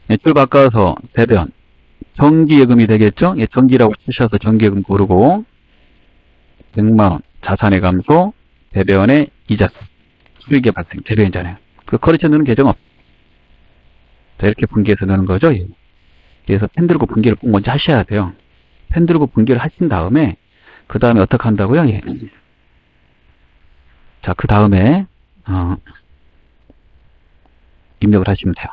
매출 바꿔서 대변. 정기예금이 되겠죠. 예, 정기라고 치셔서 정기예금 고르고 100만원 자산의 감소, 대변의 이자, 수익의 발생, 대변이잖아요. 그 거래처 넣는 계정 없. 자, 이렇게 분기해서 넣는 거죠. 예. 그래서 펜 들고 분기를 꼭 먼저 하셔야 돼요. 펜 들고 분기를 하신 다음에 그 다음에 어떻게 한다고요? 예. 자, 그 다음에 입력을 하시면 돼요.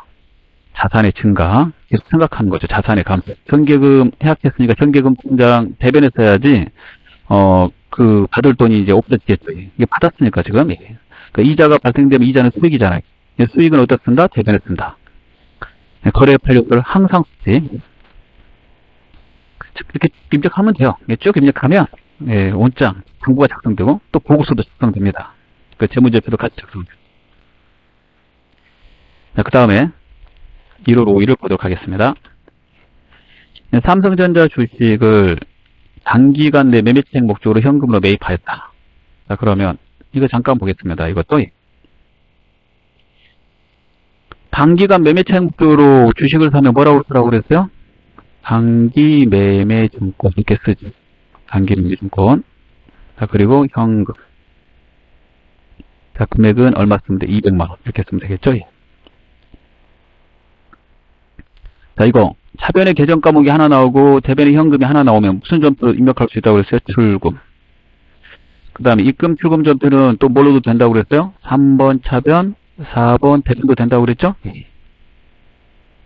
자산의 증가 계속 생각하는 거죠. 자산의 감소. 정기예금 해약했으니까 정기예금 통장 대변에 써야지 그 받을 돈이 이제 없어지겠죠. 이게 받았으니까 지금. 예. 그러니까 이자가 발생되면 이자는 수익이잖아요. 수익은 어디다 쓴다? 대변에 쓴다. 거래 판료를 항상 쓰지. 이렇게 입력하면 돼요. 쭉 입력하면 예, 원장, 정보가 작성되고 또 보고서도 작성됩니다. 그 재무제표도 같이 작성돼요. 자, 그 다음에 1월 5일을 보도록 하겠습니다. 삼성전자 주식을 단기간 내 매매채액 목적으로 현금으로 매입하였다. 자, 그러면 이거 잠깐 보겠습니다. 이것도 단기간 매매채액 목적으로 주식을 사면 뭐라고 쓰라고 그랬어요? 단기 매매증권 이렇게 쓰죠. 단기 매매증권. 자, 그리고 현금. 자, 금액은 얼마 쓰면 돼? 200만원. 이렇게 쓰면 되겠죠? 예. 자, 이거 차변에 계정 과목이 하나 나오고 대변에 현금이 하나 나오면 무슨 점수로 입력할 수 있다고 그랬어요? 출금. 그 다음에 입금, 출금 점수는 또 뭘로도 된다고 그랬어요? 3번 차변, 4번 대변도 된다고 그랬죠? 예.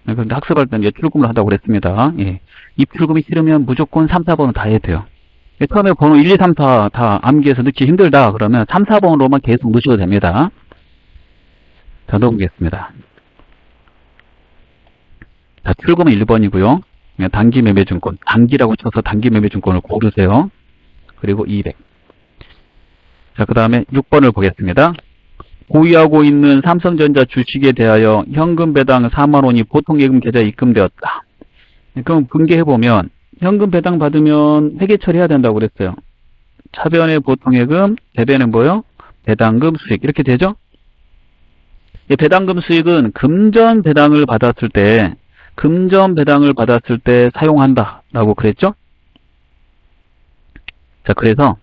그런데 학습할 때는 출금을 한다고 그랬습니다. 예. 입출금이 싫으면 무조건 3, 4번은 다 해야 돼요. 처음에 번호 1, 2, 3, 4 다 암기해서 넣기 힘들다 그러면 3, 4번으로만 계속 넣으셔도 됩니다. 자, 넣어보겠습니다. 자, 출금은 1번이고요. 단기 매매증권, 단기라고 쳐서 단기 매매증권을 고르세요. 그리고 200. 자, 그 다음에 6번을 보겠습니다. 보유하고 있는 삼성전자 주식에 대하여 현금 배당 4만원이 보통예금 계좌에 입금되었다. 그럼 분개해보면 현금 배당 받으면 회계 처리해야 된다고 그랬어요. 차변의 보통예금, 대변은 뭐요? 배당금 수익 이렇게 되죠? 배당금 수익은 금전 배당을 받았을 때 사용한다 라고 그랬죠? 자, 그래서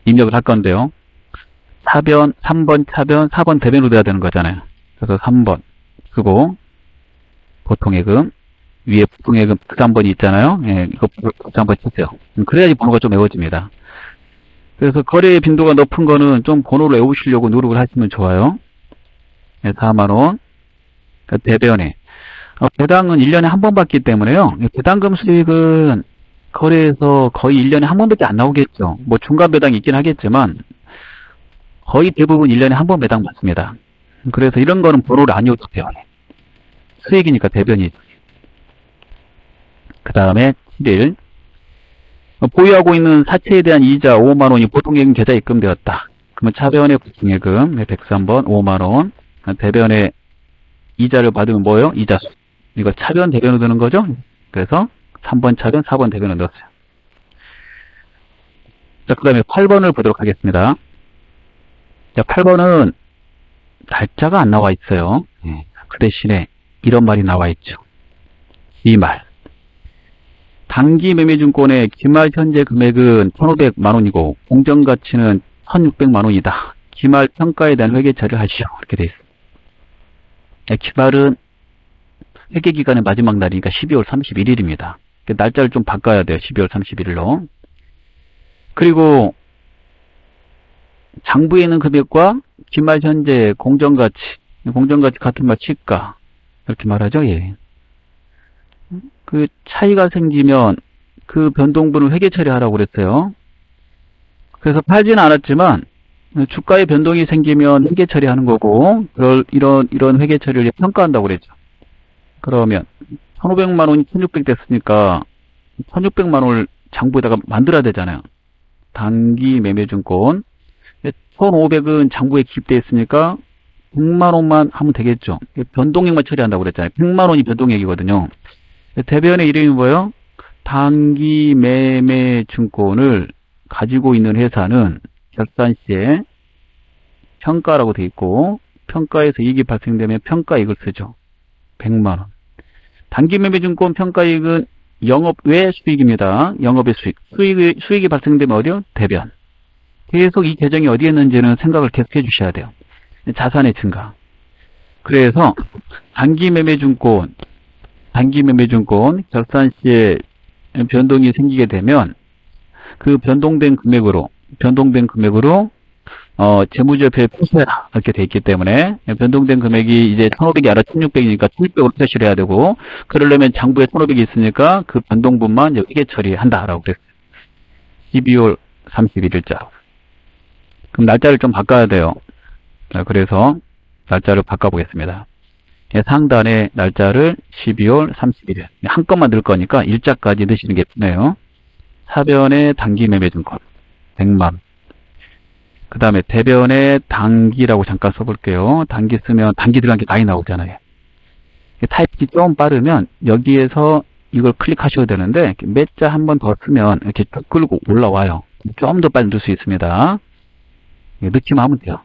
입력을 할 건데요. 차변, 3번 차변, 4번 대변으로 돼야 되는 거잖아요. 그래서 3번 쓰고 보통예금 위에 보통예금 3번이 있잖아요. 예, 이거 3번 치세요. 그래야지 번호가 좀 외워집니다. 그래서 거래의 빈도가 높은 거는 좀 번호를 외우시려고 노력을 하시면 좋아요. 예, 4만원. 그러니까 대변에 배당은 1년에 한 번 받기 때문에요. 배당금 수익은 거래에서 거의 1년에 한 번밖에 안 나오겠죠. 뭐 중간 배당이 있긴 하겠지만 거의 대부분 1년에 한 번 배당 받습니다. 그래서 이런 거는 번호를 안 외워도 돼요. 수익이니까 대변이. 그 다음에 7일 보유하고 있는 사채에 대한 이자 5만원이 보통예금 계좌에 입금되었다. 그러면 차변의 보통예금 103번 5만원 대변의 이자를 받으면 뭐예요? 이자수. 이거 차변 대변으로 드는 거죠? 그래서 3번 차변 4번 대변으로 넣었어요. 자, 그 다음에 8번을 보도록 하겠습니다. 자, 8번은 날짜가 안 나와 있어요. 그 대신에 이런 말이 나와 있죠. 이 말. 단기 매매증권의 기말 현재 금액은 1,500만원이고 공정가치는 1600만 원이다. 기말 평가에 대한 회계 처리를 하시오. 이렇게 돼 있습니다. 기말은 회계기간의 마지막 날이니까 12월 31일입니다. 날짜를 좀 바꿔야 돼요. 12월 31일로. 그리고 장부에 있는 금액과 기말 현재 공정가치 같은 말 시가 이렇게 말하죠. 예. 그 차이가 생기면 그 변동분을 회계 처리하라고 그랬어요. 그래서 팔지는 않았지만 주가의 변동이 생기면 회계 처리하는 거고, 이런 회계 처리를 평가한다고 그랬죠. 그러면 1500만 원이 1600 됐으니까 1600만 원을 장부에다가 만들어야 되잖아요. 단기 매매증권 1500은 장부에 기입되어 있으니까 100만 원만 하면 되겠죠. 변동액만 처리한다고 그랬잖아요. 100만 원이 변동액이거든요. 대변의 이름이 뭐예요? 단기 매매증권을 가지고 있는 회사는 결산 시에 평가라고 돼 있고, 평가에서 이익이 발생되면 평가이익을 쓰죠. 100만 원. 단기 매매증권 평가이익은 영업 외 수익입니다. 영업의 수익. 수익이 발생되면 어디요? 대변. 계속 이 계정이 어디에 있는지는 생각을 계속 해주셔야 돼요. 자산의 증가. 그래서 단기 매매증권 결산 시에 변동이 생기게 되면 그 변동된 금액으로 재무제표에 표시해라 이렇게 돼 있기 때문에, 변동된 금액이 이제 1500이 아니라 1600이니까 1600으로 표시를 해야 되고, 그러려면 장부에 1500이 있으니까 그 변동분만 회계 처리한다라고 그랬어요. 12월 31일자로. 그럼 날짜를 좀 바꿔야 돼요. 그래서 날짜를 바꿔보겠습니다. 상단에 날짜를 12월 31일 한건만 넣을 거니까 일자까지 넣으시는 게 편해요. 사변의 단기 매매증권 100만. 그 다음에 대변의 단기라고 잠깐 써볼게요. 단기 쓰면 단기 들어간 게 많이 나오잖아요. 타입이 좀 빠르면 여기에서 이걸 클릭하셔야 되는데, 몇 자 한 번 더 쓰면 이렇게 쭉 끌고 올라와요. 좀 더 빨리 넣을 수 있습니다. 넣기만 하면 돼요.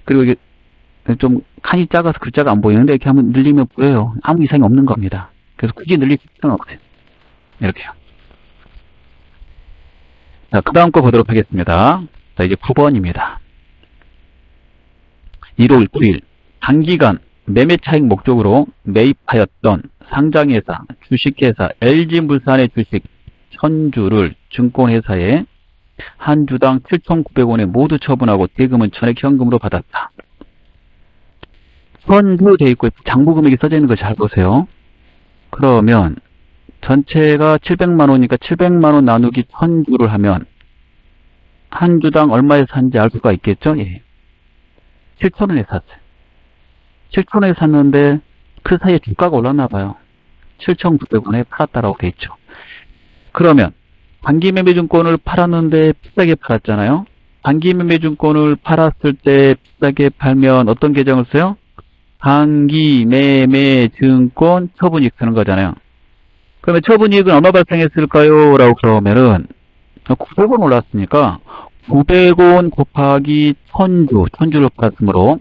그리고 이게 좀 칸이 작아서 글자가 안 보이는데 이렇게 한번 늘리면 보여요. 아무 이상이 없는 겁니다. 그래서 굳이 늘릴 필요는 없어요. 이렇게요. 자, 그 다음 거 보도록 하겠습니다. 자, 이제 9번입니다. 1월 9일 단기간 매매 차익 목적으로 매입하였던 상장회사, 주식회사 LG물산의 주식 1000주를 증권회사에 한 주당 7,900원에 모두 처분하고 대금은 전액 현금으로 받았다. 1000주 돼 있고 장부 금액이 써져 있는 거 잘 보세요. 그러면 전체가 700만 원이니까 700만 원 나누기 1000주를 하면 한 주당 얼마에 산지 알 수가 있겠죠? 예. 7,000원에 샀어요. 7,000원에 샀는데 그 사이에 주가가 올랐나 봐요. 7,900원에 팔았다라고 돼 있죠. 그러면 단기 매매증권을 팔았는데 비싸게 팔았잖아요. 단기 매매증권을 팔았을 때 비싸게 팔면 어떤 계정을 써요? 단기 매매증권 처분이익 쓰는 거잖아요. 그러면 처분이익은 얼마 발생했을까요? 라고 그러면은 900원 올랐으니까 900원 곱하기 1000주를 팔았으므로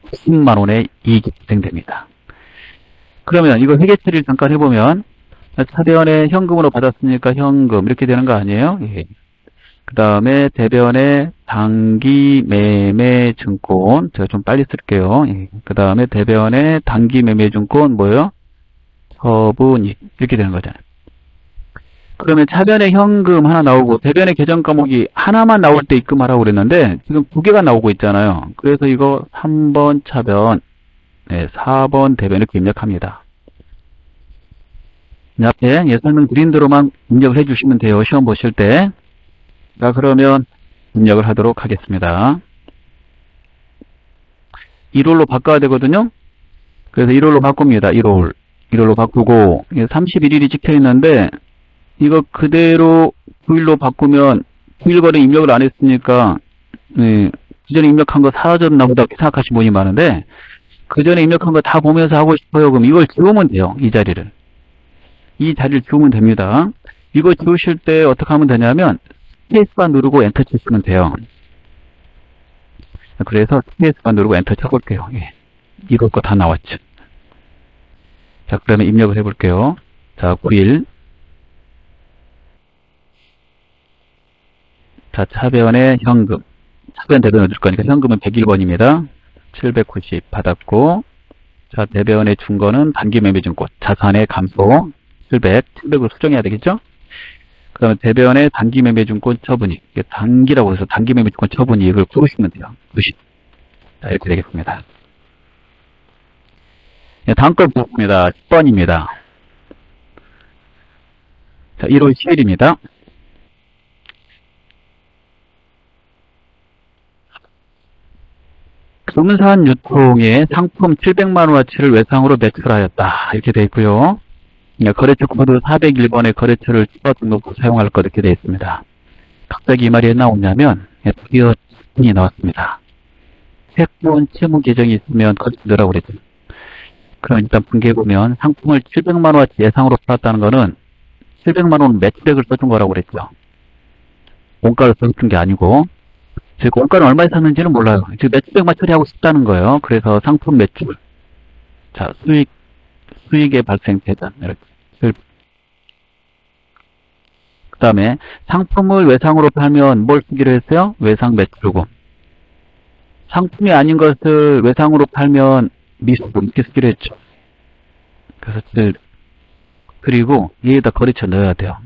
10만 원의 이익이 발생됩니다. 그러면 이거 회계 처리를 잠깐 해보면, 차변에 현금으로 받았으니까 현금 이렇게 되는 거 아니에요? 예. 그 다음에 대변에 단기 매매 증권, 제가 좀 빨리 쓸게요. 예. 그 다음에 대변에 단기 매매 증권 뭐예요? 처분이익 이렇게 되는 거잖아요. 그러면 차변에 현금 하나 나오고 대변에 계정 과목이 하나만 나올 때 입금하라고 그랬는데 지금 두 개가 나오고 있잖아요. 그래서 이거 3번 차변, 4번 대변 이렇게 입력합니다. 앞에 설명 드린 대로만 입력을 해주시면 돼요. 시험 보실 때. 자, 그러면 입력을 하도록 하겠습니다. 1월로 바꿔야 되거든요. 그래서 1월로 바꿉니다. 1월로 바꾸고 31일이 찍혀 있는데 이거 그대로 9일로 바꾸면 9일 거래 입력을 안 했으니까 그전에 입력한 거 사라졌나 보다 생각하시는 분이 많은데, 그전에 입력한 거 다 보면서 하고 싶어요. 그럼 이걸 지우면 돼요. 이 자리를 지우면 됩니다. 이거 지우실 때 어떻게 하면 되냐면 스페이스바 누르고 엔터 치시면 돼요. 그래서 스페이스바 누르고 엔터 쳐볼게요. 예. 이걸 거 다 나왔죠. 자, 그러면 입력을 해볼게요. 자, 9일 자, 차변에 현금. 차변 대변 넣어줄 거니까 현금은 101번입니다. 790 받았고, 자, 대변에 준 거는 단기 매매증권. 자산의 감소 700을 수정해야 되겠죠? 그 다음에 대변에 단기 매매증권 처분이익. 이게 단기라고 해서 단기 매매증권 처분이익을 고르시면 돼요. 90. 자, 이렇게 되겠습니다. 네, 다음 걸 보겠습니다. 10번입니다. 자, 1월 10일입니다. 금산 유통의 상품 700만원어치를 외상으로 매출하였다. 이렇게 되어 있고요. 거래처 코드 401번의 거래처를 추가 등록으로 사용할 것 이렇게 되어 있습니다. 갑자기 이 말이 왜 나오냐면 드디어 이 나왔습니다. 세권 채무 계정이 있으면 거래처 넣으라고 그랬죠. 그럼 일단 분개해보면 상품을 700만원어치 예상으로 팔았다는 거는 700만원 매출액을 써준 거라고 그랬죠. 원가를 써준 게 아니고, 즉 원가는 얼마에 샀는지는 몰라요. 즉 매출액만 처리하고 싶다는 거예요. 그래서 상품 매출, 자 수익의 발생 대단 이렇게. 그 다음에 상품을 외상으로 팔면 뭘 쓰기로 했어요? 외상 매출금. 상품이 아닌 것을 외상으로 팔면 미수금 이렇게 쓰기로 했죠. 그래서 그리고 여기다 거래처 넣어야 돼요.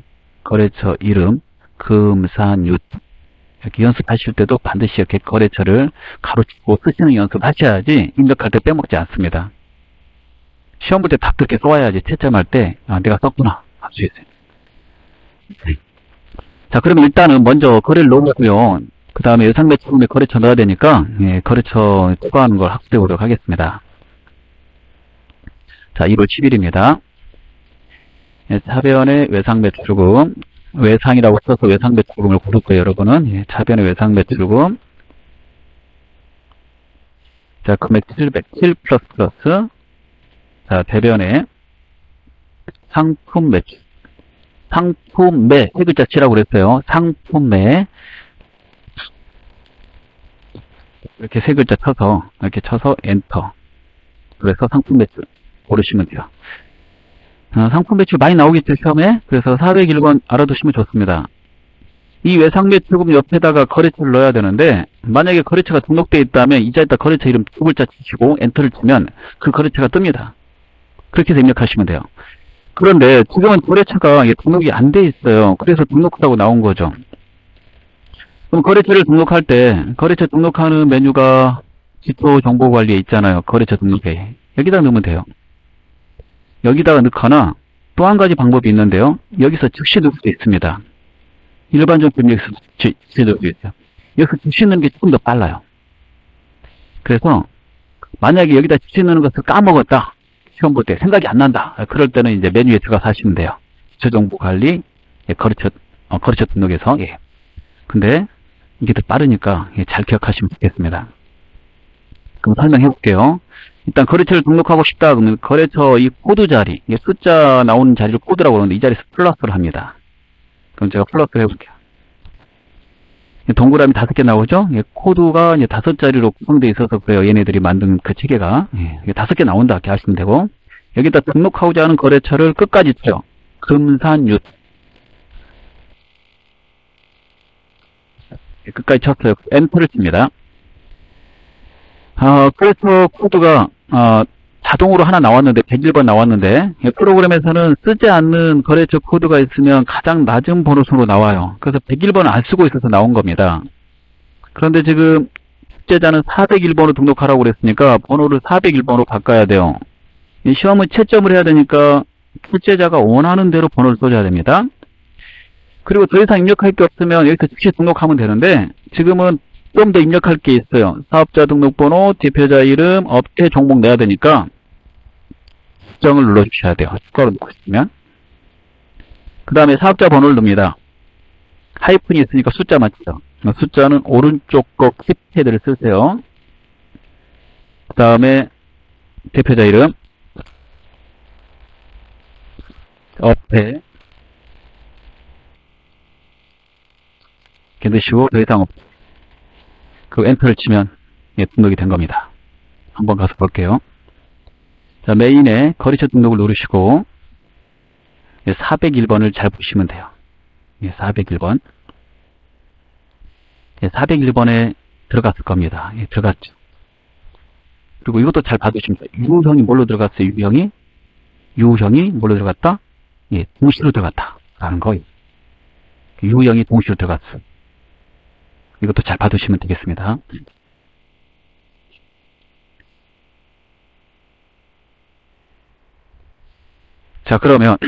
거래처 이름 금산유통. 이렇게 연습하실 때도 반드시 이렇게 거래처를 가로치고 쓰시는 연습하셔야지 입력할 때 빼먹지 않습니다. 시험 볼 때 다 그렇게 써와야지 채점할 때 내가 썼구나 할 수 있어요. 자, 그러면 일단은 먼저 거래를 넣고요. 그 다음에 예상매출금에 거래처 넣어야 되니까 거래처 추가하는 걸 학습해 보도록 하겠습니다. 자, 1월 10일입니다. 차변의 외상매출금, 외상이라고 써서 외상매출금을 고를 거예요, 여러분은. 차변의 외상매출금. 자, 금액 707 플러스. 자, 대변에 상품 매출. 상품매, 세 글자 치라고 그랬어요. 상품매. 이렇게 세 글자 쳐서, 이렇게 쳐서 엔터. 그래서 상품 매출 고르시면 돼요. 상품 매출 많이 나오겠죠, 시험에? 그래서 401번 알아두시면 좋습니다. 이 외상 매출금 옆에다가 거래처를 넣어야 되는데, 만약에 거래처가 등록되어 있다면 이자에다 거래처 이름 두 글자 치시고 엔터를 치면 그 거래처가 뜹니다. 그렇게 해서 입력하시면 돼요. 그런데 지금은 거래처가 등록이 안 돼 있어요. 그래서 등록하라고 나온 거죠. 그럼 거래처를 등록할 때 거래처 등록하는 메뉴가 기초 정보 관리에 있잖아요. 거래처 등록에. 여기다 넣으면 돼요. 여기다가 넣거나 또 한 가지 방법이 있는데요. 여기서 즉시 넣을 수 있습니다. 일반적 변경에서 즉시 넣을 수 있어요. 여기서 즉시 넣는 게 조금 더 빨라요. 그래서 만약에 여기다 즉시 넣는 것을 까먹었다. 시험 볼 때 생각이 안 난다. 그럴 때는 이제 메뉴에 들어가서 하시면 돼요. 기초 정보 관리, 거래처 등록에서. 근데 이게 더 빠르니까 잘 기억하시면 좋겠습니다. 그럼 설명해 볼게요. 일단 거래처를 등록하고 싶다 그러면 거래처 이 코드 자리, 숫자 나오는 자리를 코드라고 그러는데 이 자리에서 플러스를 합니다. 그럼 제가 플러스를 해볼게요. 동그라미 5개 나오죠? 코드가 이제 5자리로 구성되어 있어서 그래요. 얘네들이 만든 그 체계가. 5개 나온다 이렇게 하시면 되고, 여기다 등록하고자 하는 거래처를 끝까지 쳐요. 금산유 끝까지 쳤어요. 엔터를 칩니다. 거래처 코드가 자동으로 하나 나왔는데 101번 나왔는데 프로그램에서는 쓰지 않는 거래처 코드가 있으면 가장 낮은 번호 수로 나와요. 그래서 101번을 안 쓰고 있어서 나온 겁니다. 그런데 지금 출제자는 401번으로 등록하라고 그랬으니까 번호를 401번으로 바꿔야 돼요. 이 시험은 채점을 해야 되니까 출제자가 원하는 대로 번호를 써줘야 됩니다. 그리고 더 이상 입력할 게 없으면 여기서 즉시 등록하면 되는데 지금은 좀 더 입력할 게 있어요. 사업자 등록번호, 대표자 이름, 업체 종목 내야 되니까 수정을 눌러주셔야 돼요. 추가로 넣고 싶으면. 그 다음에 사업자 번호를 넣습니다. 하이픈이 있으니까 숫자 맞죠? 숫자는 오른쪽 거 키패드를 쓰세요. 그 다음에 대표자 이름, 업체 이렇게 넣으시고 더 이상 없죠. 그 엔터를 치면 등록이 된 겁니다. 한번 가서 볼게요. 자, 메인에 거래처 등록을 누르시고 401번을 잘 보시면 돼요. 401번. 401번에 들어갔을 겁니다. 예, 들어갔죠. 그리고 이것도 잘 봐두시면 돼요. 유형이 뭘로 들어갔어요? 유형이 뭘로 들어갔다? 예, 동시로 들어갔다. 라는 거예요. 유형이 동시로 들어갔어요. 이것도 잘 봐두시면 되겠습니다. 자, 그러면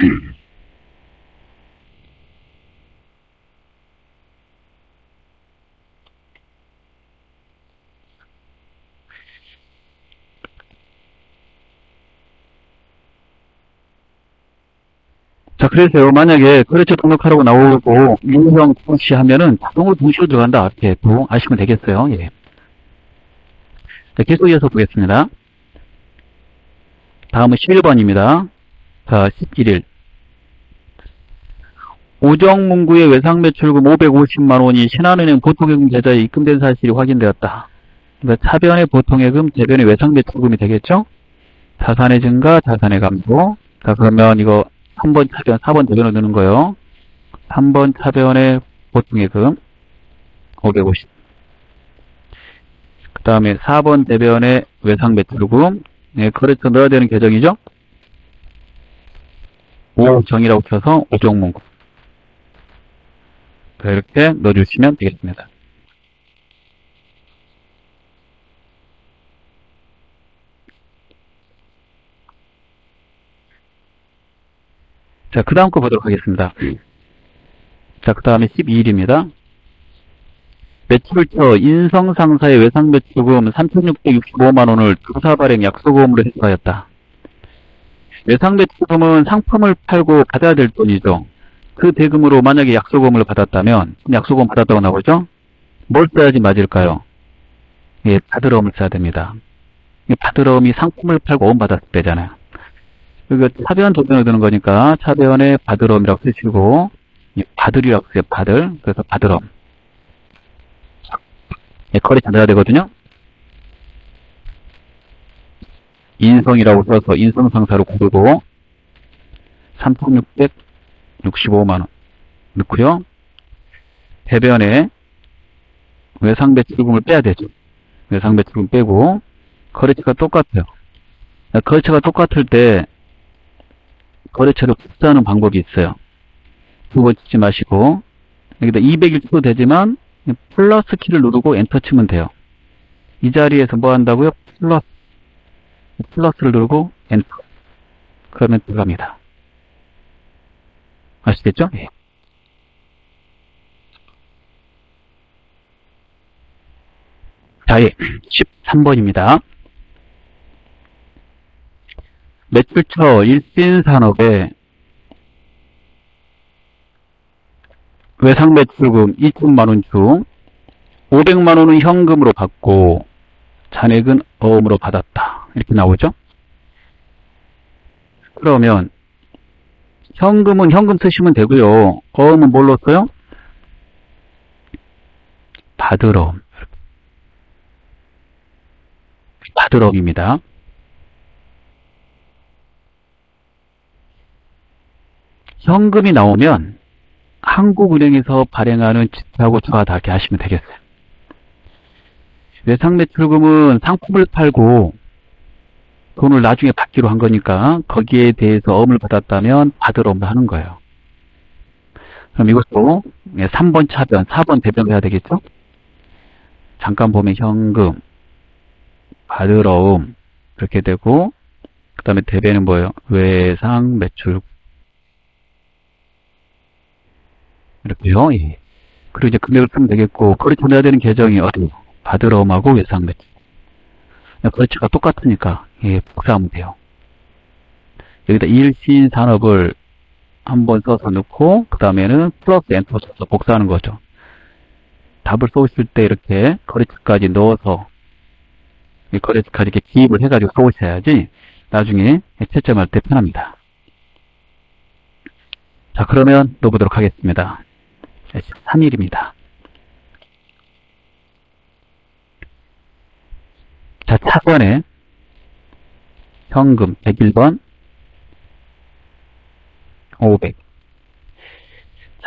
자, 그래서요, 만약에 거래처 등록하라고 나오고 유형 동시 하면은 자동으로 동시로 들어간다. 이렇게 또 아시면 되겠어요. 예. 자, 계속 이어서 보겠습니다. 다음은 11번입니다. 자, 11일. 오정문구의 외상매출금 550만원이 신한은행 보통예금 계좌에 입금된 사실이 확인되었다. 그러니까 차변의 보통예금, 대변의 외상매출금이 되겠죠? 자산의 증가, 자산의 감소. 자, 그러면 이거 3번 차변, 4번 대변을 넣는 거요. 3번 차변의 보통예금 550. 그 다음에 4번 대변의 외상매출금. 네, 거래처 넣어야 되는 계정이죠? 오정이라고 쳐서 오정문구. 이렇게 넣어주시면 되겠습니다. 자, 그 다음 거 보도록 하겠습니다. 자, 그 다음에 12일입니다. 매출처 인성상사의 외상매출금 3,665만원을 조사 발행 약속금으로 해소하였다. 외상매출금은 상품을 팔고 받아야 될 돈이죠. 그 대금으로 만약에 약속금을 받았다면, 약속금 받았다고 나오죠? 뭘 써야지 맞을까요? 예, 받으러움을 써야 됩니다. 받으러움이 상품을 팔고 원 받았을 때잖아요. 그러니까 차변 도변을 드는 거니까 차변에 받으러움이라고 쓰시고, 받으리라고 쓰세요. 받을. 그래서 받으러움. 예, 거래처 넣어야 되거든요. 인성이라고 써서 인성상사로 고르고 3,665만원 넣고요. 대변에 외상매출금을 빼야 되죠. 외상매출금 빼고 거래처가 똑같아요. 거래처가 똑같을 때 거래처를 복사하는 방법이 있어요. 그거 치지 마시고 여기다 200일 쳐도 되지만 플러스 키를 누르고 엔터 치면 돼요. 이 자리에서 뭐 한다고요? 플러스를 누르고 엔터. 그러면 들어갑니다. 아시겠죠? 예. 자, 예. 13번입니다. 매출처 일신산업에 외상매출금 2천만원 중 500만원은 현금으로 받고 잔액은 어음으로 받았다. 이렇게 나오죠? 그러면 현금은 현금 쓰시면 되고요. 어음은 뭘로 써요? 받으러움. 받으러움입니다. 현금이 나오면 한국은행에서 발행하는 지표하고 저하 다 이렇게 하시면 되겠어요. 외상매출금은 상품을 팔고 돈을 나중에 받기로 한 거니까 거기에 대해서 어음을 받았다면 받으러움을 하는 거예요. 그럼 이것도 3번 차변, 4번 대변을 해야 되겠죠? 잠깐 보면 현금, 받으러움 이렇게 되고 그 다음에 대변은 뭐예요? 외상매출 이렇게요. 예. 그리고 이제 금액을 쓰면 되겠고 거래처 내야 되는 계정이 어디? 받으러움하고 외상매출. 거래처가 똑같으니까 예, 복사하면 돼요. 여기다 일신산업을 한번 써서 넣고 그 다음에는 플러스 엔터 써서 복사하는 거죠. 답을 쏘실 때 이렇게 거래처까지 넣어서 거래처까지 이렇게 기입을 해가지고 쏘셔야지 나중에 채점할 때 편합니다. 자, 그러면 넣어보도록 하겠습니다. 13일입니다. 자, 차번에 현금 101번 500.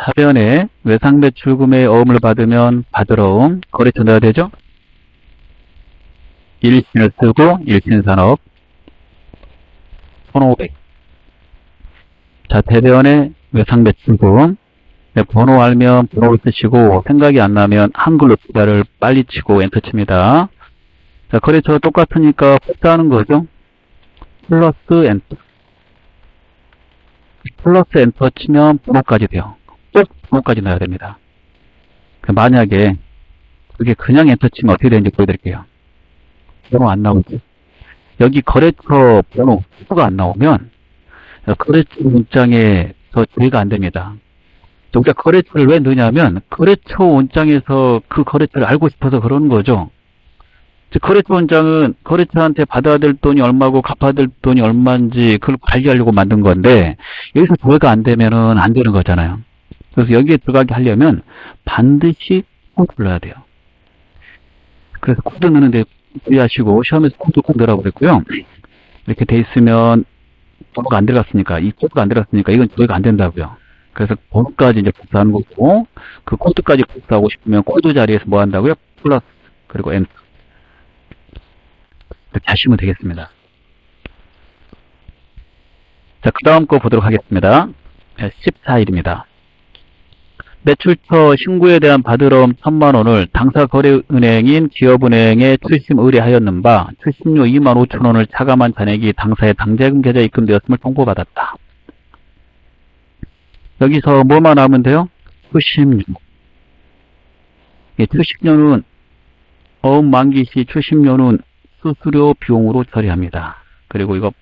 차변에 외상매출금의 어음을 받으면 받으러움 거래처 넣어야 되죠? 일신을 쓰고 일신산업 1500. 자, 대변에 외상매출금. 네, 번호 알면 번호를 쓰시고 생각이 안 나면 한글로 숫자를 빨리 치고 엔터 칩니다. 자, 거래처가 똑같으니까 복사하는 거죠. 플러스 엔터. 플러스 엔터 치면 번호까지 돼요. 꼭 번호까지 넣어야 됩니다. 만약에 그게 그냥 엔터 치면 어떻게 되는지 보여드릴게요. 번호 안 나오죠. 여기 거래처 번호 수가 안 나오면 거래처 문장에서 조회가 안 됩니다. 우리가 거래처를 왜 넣냐면 거래처 원장에서 그 거래처를 알고 싶어서 그러는 거죠. 즉 거래처 원장은 거래처한테 받아야 될 돈이 얼마고 갚아야 될 돈이 얼마인지 그걸 관리하려고 만든 건데 여기서 조회가 안 되면은 안 되는 거잖아요. 그래서 여기에 들어가게 하려면 반드시 코드를 넣어야 돼요. 그래서 코드 넣는데 주의하시고 시험에서 코드 꼭 넣으라고 그랬고요. 이렇게 돼 있으면 번호가 안 들어갔으니까 이 코드가 안 들어갔으니까 이건 조회가 안 된다고요. 그래서 번호까지 이제 복사하는 거고 그 코드까지 복사하고 싶으면 코드 자리에서 뭐 한다고요? 플러스 그리고 엔터 이렇게 하시면 되겠습니다. 자, 그 다음 거 보도록 하겠습니다. 14일입니다. 매출처 신고에 대한 받으러움 1000만원을 당사거래은행인 기업은행에 출심 의뢰하였는 바 출심료 25,000원을 차감한 잔액이 당사의 당재금 계좌에 입금되었음을 통보받았다. 여기서 뭐만 하면 돼요? 출심료. 출심료는 어음 만기 시 출심료는 수수료 비용으로 처리합니다. 그리고 이거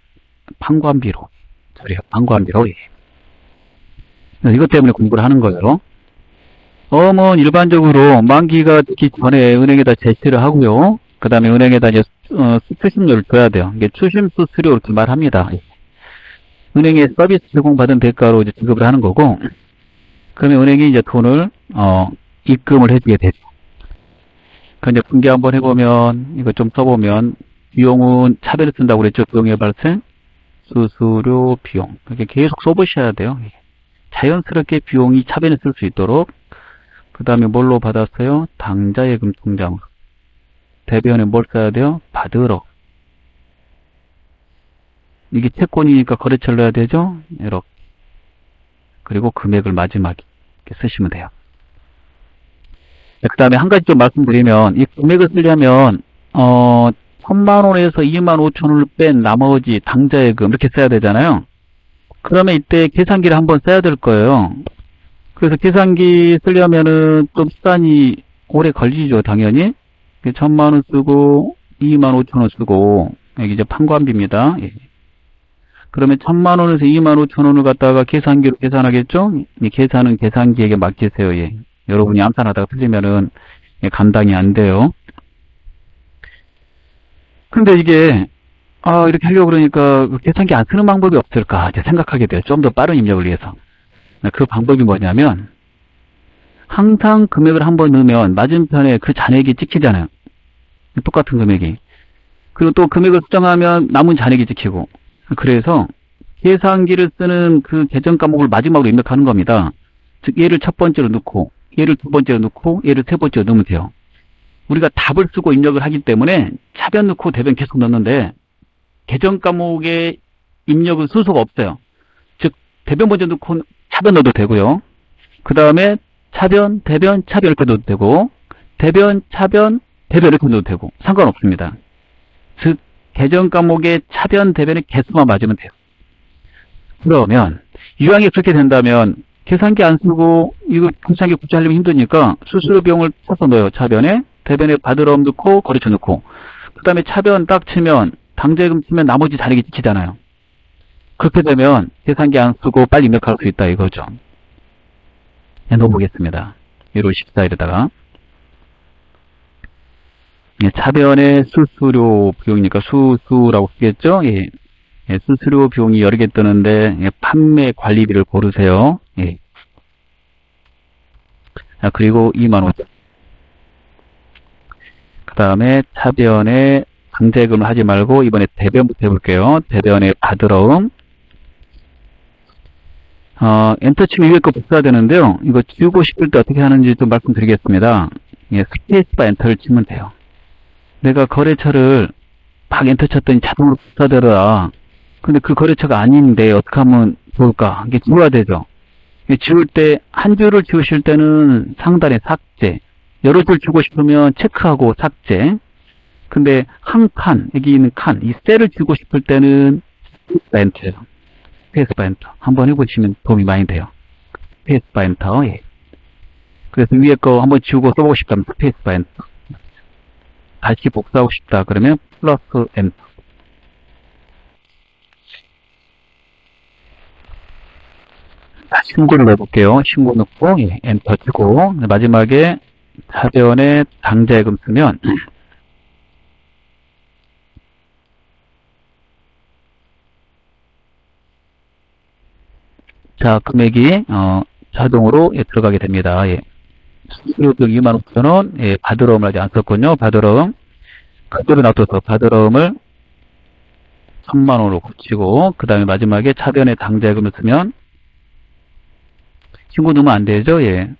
판관비로 처리해요. 판관비로. 이것 때문에 공부를 하는 거예요. 어음은 일반적으로 만기가 되기 전에 은행에다 제시를 하고요. 그 다음에 은행에다 이제 출심료를 줘야 돼요. 이게 출심 수수료 이렇게 말합니다. 은행에 서비스 제공받은 대가로 이제 지급을 하는 거고, 그러면 은행이 이제 돈을, 입금을 해주게 되죠. 그 이제 분기 한번 해보면, 이거 좀 써보면, 비용은 차별을 쓴다고 그랬죠. 비용의 발생, 수수료, 비용. 이렇게 계속 써보셔야 돼요. 자연스럽게 비용이 차변에 쓸 수 있도록, 그 다음에 뭘로 받았어요? 당자예금 통장. 대변에 뭘 써야 돼요? 받으러. 이게 채권이니까 거래처를 넣어야 되죠? 이렇게. 그리고 금액을 마지막에 이렇게 쓰시면 돼요. 그 다음에 한 가지 좀 말씀드리면, 이 금액을 쓰려면, 1000만원에서 25,000원을 뺀 나머지 당자예금 이렇게 써야 되잖아요. 그러면 이때 계산기를 한번 써야 될 거예요. 그래서 계산기 쓰려면은 좀 시간이 오래 걸리죠, 당연히. 1000만원 쓰고, 25,000원 쓰고, 여기 이제 판관비입니다. 그러면 1000만원에서 25,000원을 갖다가 계산기로 계산하겠죠? 이 계산은 계산기에게 맡기세요. 예. 여러분이 암산하다가 틀리면은 감당이 안 돼요. 근데 이게, 이렇게 하려고 그러니까 계산기 안 쓰는 방법이 없을까 이제 생각하게 돼요. 좀 더 빠른 입력을 위해서. 그 방법이 뭐냐면, 항상 금액을 한번 넣으면 맞은편에 그 잔액이 찍히잖아요. 똑같은 금액이. 그리고 또 금액을 수정하면 남은 잔액이 찍히고. 그래서 계산기를 쓰는 그 계정 과목을 마지막으로 입력하는 겁니다. 즉 얘를 첫 번째로 넣고 얘를 두 번째로 넣고 얘를 세 번째로 넣으면 돼요. 우리가 답을 쓰고 입력을 하기 때문에 차변 넣고 대변 계속 넣는데 계정 과목에 입력은 순서가 없어요. 즉 대변 먼저 넣고 차변 넣어도 되고요. 그 다음에 차변, 대변, 차변 이렇게 넣어도 되고 대변, 차변, 대변 이렇게 넣어도 되고 상관없습니다. 즉 계정 과목의 차변, 대변의 개수만 맞으면 돼요. 그러면 이왕에 그렇게 된다면 계산기 안 쓰고 이거 계산기 구체하려면 힘드니까 수수료 비용을 쳐서 넣어요. 차변에 대변에 받으러움 넣고 거래처 넣고 그 다음에 차변 딱 치면 당재금 치면 나머지 잔액이 찍히잖아요. 그렇게 되면 계산기 안 쓰고 빨리 입력할 수 있다 이거죠. 넣어보겠습니다. 1월 14일에다가 차변의 수수료 비용이니까 수수라고 쓰겠죠? 예. 예, 수수료 비용이 여러 개 뜨는데 판매 관리비를 고르세요. 예. 그리고 25,000원. 그 다음에 차변에 당재금을 하지 말고 이번에 대변부터 해볼게요. 대변에 받으러움 엔터 치고 위에 거 복사가 되는데요. 이거 지우고 싶을 때 어떻게 하는지 좀 말씀드리겠습니다. 예, 스페이스바 엔터를 치면 돼요. 내가 거래처를 막 엔터 쳤더니 자동으로 복사되더라. 근데 그 거래처가 아닌데 어떻게 하면 좋을까? 이게 지워야 되죠. 지울 때, 한 줄을 지우실 때는 상단에 삭제, 여러 줄 지우고 싶으면 체크하고 삭제. 근데 한 칸, 여기 있는 칸, 이 셀을 지우고 싶을 때는 스페이스바 엔터예요. 스페이스바 엔터. 한번 해보시면 도움이 많이 돼요. 스페이스바 엔터. 예. 그래서 위에 거 한번 지우고 써보고 싶다면 스페이스바 엔터. 다시 복사하고 싶다 그러면 플러스 엔터. 자, 신고를 넣어볼게요. 신고 넣고 예, 엔터 치고 마지막에 차변에 당자예금 쓰면 자, 금액이 자동으로 예, 들어가게 됩니다. 예. 수수료비 25,000원, 예, 받으러움을 아직 안 썼군요. 받으러움. 그대로 놔둬서 받으러움을 1,000만원으로 고치고, 그 다음에 마지막에 차변에 당자예금을 쓰면, 신고 넣으면 안 되죠. 예.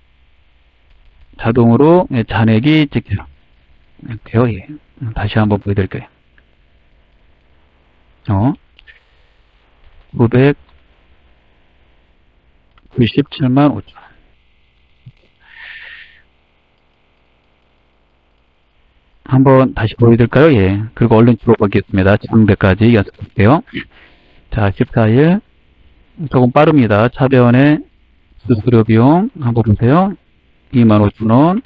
자동으로 예, 잔액이 찍혀요. 이렇게요. 예. 다시 한번 보여드릴게요. 997만 5천. 한번 다시 보여드릴까요? 예. 그리고 얼른 줄어보겠습니다. 지금까지 연습할게요. 자, 14일. 조금 빠릅니다. 차변에 수수료 비용 한번 보세요. 25,000원.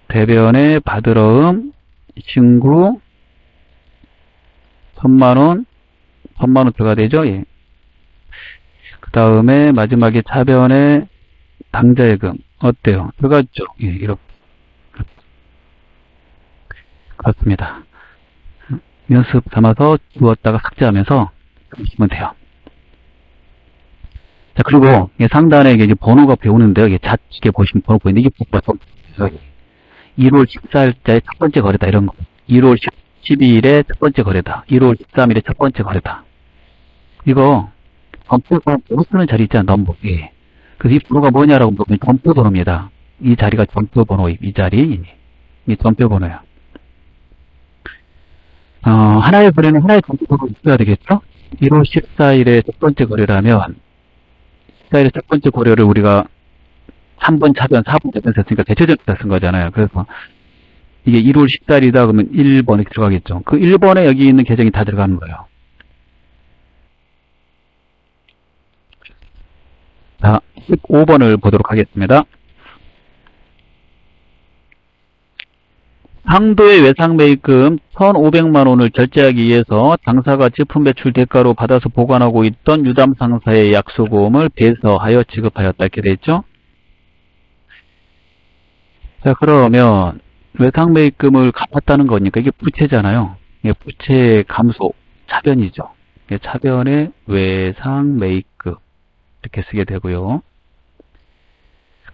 대변에 받으러움, 신고, 1,000만원, 1,000만원 들어가야 되죠? 예. 그 다음에 마지막에 차변에 당자예금. 어때요? 들어갔죠? 예, 이렇게. 그렇습니다. 연습 삼아서 주었다가 삭제하면서 보시면 돼요. 자, 그리고 상단에 이게 번호가 배우는데요. 이게 좌측에 보시면 번호 보이는데 이게 뭐죠? 1월 14일자의 첫 번째 거래다. 이런 거. 1월 12일에 첫 번째 거래다. 1월 13일에 첫 번째 거래다. 이거 점표가 번호 쓰는 자리 있잖아. 넘버. 예. 그래서 이 번호가 뭐냐라고 물어보면 점표 번호입니다. 이 자리가 점표 번호. 이 자리. 이 점표 번호야. 하나의 거래는 하나의 점표 번호가 있어야 되겠죠? 1월 14일에 첫 번째 거래라면 14일에 첫 번째 거래를 우리가 3번 차변, 4번 차변 썼으니까 대체점에다 쓴 거잖아요. 그래서 이게 1월 14일이다 그러면 1번에 들어가겠죠. 그 1번에 여기 있는 계정이 다 들어가는 거예요. 자, 15번을 보도록 하겠습니다. 상도의 외상매입금 1,500만원을 결제하기 위해서 당사가 제품 배출 대가로 받아서 보관하고 있던 유담 상사의 약소금을 배서하여 지급하였다. 이렇게 되어 있죠. 자, 그러면 외상매입금을 갚았다는 거니까 이게 부채잖아요. 이게 부채 감소, 차변이죠. 차변의 외상매입금 이렇게 쓰게 되고요.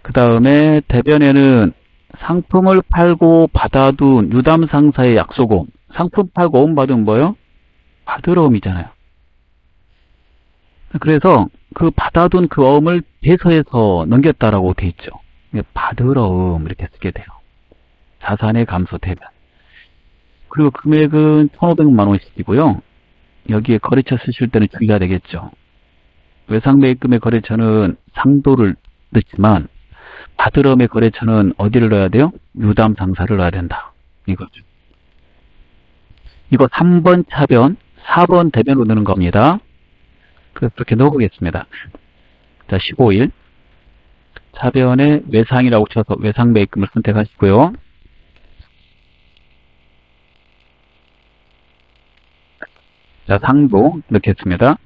그 다음에 대변에는 상품을 팔고 받아둔 유담 상사의 약소금. 상품 팔고 어음 받으면 뭐예요? 받으러움이잖아요. 그래서 그 받아둔 그 어음을 배서해서 넘겼다라고 돼 있죠. 받으러움 이렇게 쓰게 돼요. 자산의 감소 대변. 그리고 금액은 1,500만 원씩이고요. 여기에 거래처 쓰실 때는 주의가 되겠죠. 외상매입금의 거래처는 상도를 넣지만 받으러움의 거래처는 어디를 넣어야 돼요? 유담 상사를 넣어야 된다. 이거죠. 이거 3번 차변, 4번 대변으로 넣는 겁니다. 그래서 그렇게 넣어보겠습니다. 자, 15일. 차변에 외상이라고 쳐서 외상매입금을 선택하시고요. 자, 상도 넣겠습니다.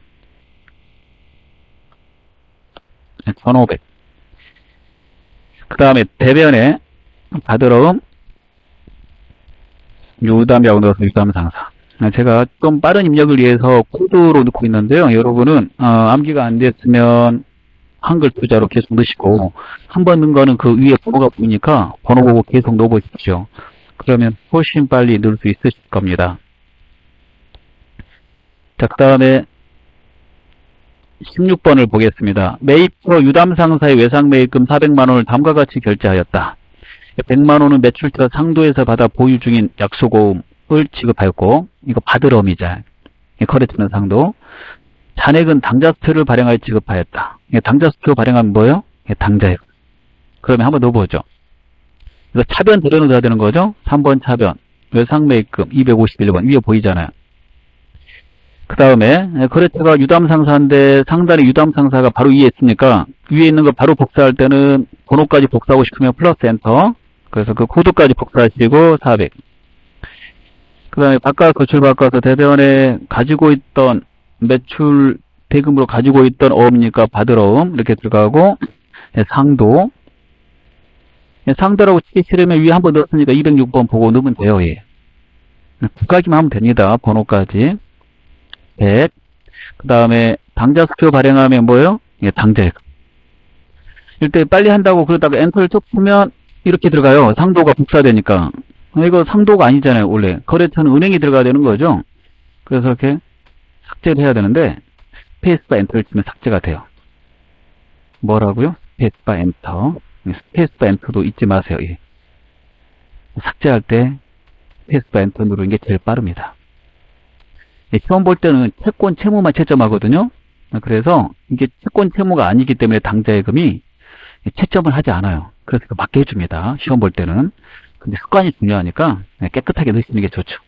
1,500. 그 다음에 대변에 받으러움 유담이라고 넣어서 유담 상사. 제가 좀 빠른 입력을 위해서 코드로 넣고 있는데요. 여러분은 암기가 안 됐으면 한글 투자로 계속 넣으시고 한 번 넣은 거는 그 위에 번호가 보이니까 번호 보고 계속 넣어보십시오. 그러면 훨씬 빨리 넣을 수 있으실 겁니다. 자, 그 다음에 16번을 보겠습니다. 매입처 유담상사의 외상매입금 400만원을 다음과 같이 결제하였다. 100만원은 매출처 상도에서 받아 보유 중인 약소고음을 지급하였고, 이거 받을 어미자. 거래처는 상도. 잔액은 당자수표를 발행하여 지급하였다. 당자수표 발행하면 뭐예요? 당자액. 그러면 한번 넣어보죠. 이거 차변 들여놓아야 되는 거죠? 3번 차변. 외상매입금 251번. 위에 보이잖아요. 그 다음에 거래처가 유담상사인데 상단에 유담상사가 바로 위에 있으니까 위에 있는 거 바로 복사할 때는 번호까지 복사하고 싶으면 플러스 엔터. 그래서 그 코드까지 복사하시고 400. 그 다음에 거출 바꿔서 대변에 가지고 있던 매출 대금으로 가지고 있던 어음이니까 받을 어음 이렇게 들어가고 상도. 상도라고 치기 싫으면 위에 한번 넣었으니까 206번 보고 넣으면 돼요. 예. 국가기만 하면 됩니다. 번호까지. 100. 그 다음에 당자수표 발행하면 뭐예요? 예, 당자액. 이때 빨리 한다고 그러다가 엔터를 쭉 치면 이렇게 들어가요. 상도가 복사되니까. 이거 상도가 아니잖아요. 원래 거래처는 은행이 들어가야 되는 거죠. 그래서 이렇게 삭제를 해야 되는데 스페이스바 엔터를 치면 삭제가 돼요. 뭐라고요? 스페이스바 엔터. 스페이스바 엔터도 잊지 마세요. 예. 삭제할 때 스페이스바 엔터 누르는 게 제일 빠릅니다. 예, 시험 볼 때는 채권 채무만 채점하거든요. 그래서 이게 채권 채무가 아니기 때문에 당자예금이 채점을 하지 않아요. 그래서 맞게 해줍니다. 시험 볼 때는. 근데 습관이 중요하니까 깨끗하게 넣으시는 게 좋죠.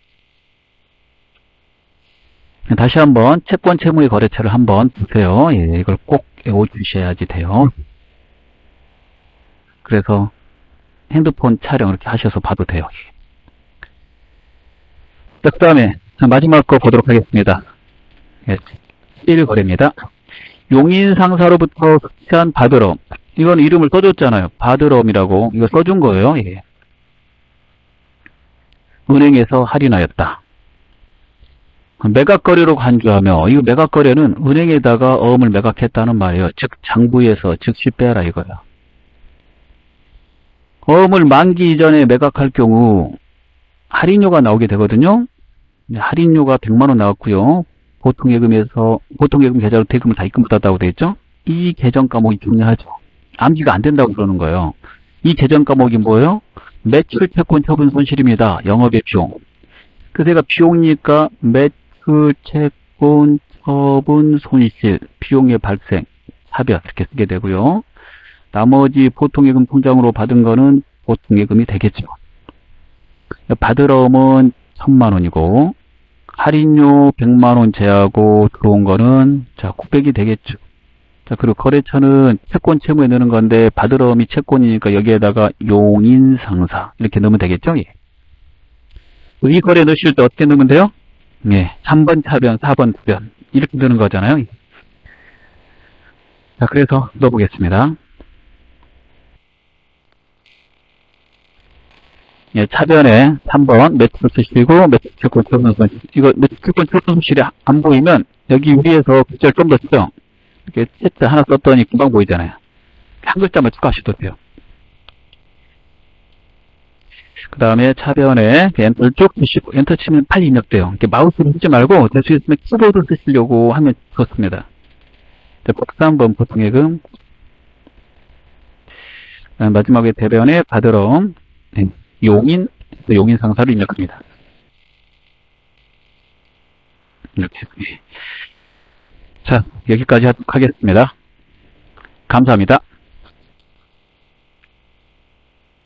다시 한번 채권 채무의 거래처를 한번 보세요. 예, 이걸 꼭 외워주셔야지 돼요. 그래서 핸드폰 촬영 이렇게 하셔서 봐도 돼요. 그 다음에 마지막 거 보도록 하겠습니다. 예, 1거래입니다. 용인상사로부터 수취한 받을어음. 이건 이름을 써줬잖아요. 받을어음이라고. 이거 써준 거예요. 예. 은행에서 할인하였다. 매각거래로 간주하며, 이 매각거래는 은행에다가 어음을 매각했다는 말이에요. 즉 장부에서 즉시 빼라 이거야. 어음을 만기 이전에 매각할 경우 할인료가 나오게 되거든요. 할인료가 100만원 나왔고요. 보통예금 계좌로 대금을 다 입금받았다고 되어 있죠. 이 계정 과목이 중요하죠. 암기가 안 된다고 그러는 거예요. 이 계정 과목이 뭐예요? 매출 채권 처분 손실입니다. 영업의 비용. 그래서 제가 비용이니까 매출 채권 처분 손실, 비용의 발생, 차별 이렇게 쓰게 되고요. 나머지 보통예금 통장으로 받은 거는 보통예금이 되겠죠. 받을어음은 1000만원이고 할인료 100만원 제하고 들어온 거는 자 900이 되겠죠. 자 그리고 거래처는 채권 채무에 넣는 건데 받을어음이 채권이니까 여기에다가 용인상사 이렇게 넣으면 되겠죠. 예. 이 거래 넣으실 때 어떻게 넣으면 돼요? 예, 3번 차변 4번 투변 이렇게 넣는 거잖아요. 예. 자 그래서 넣어보겠습니다. 예, 차변에 3번 매출 쓰시고 매출 채권 처분 손실. 이거 매출 채권 처분 손실이 안 보이면 여기 위에서 글자를 좀 더 쓰죠. 이렇게 세트 하나 썼더니 금방 보이잖아요. 한 글자만 추가하셔도 돼요. 그 다음에 차변에 엔터를 쭉 치시고 엔터 치면 빨리 입력돼요. 이렇게 마우스를 쓰지 말고 될 수 있으면 키보드 쓰시려고 하면 좋습니다. 복사 한번 보통예금 마지막에 대변에 받을어음 용인 상사를 입력합니다. 이렇게. 자, 여기까지 하겠습니다. 감사합니다.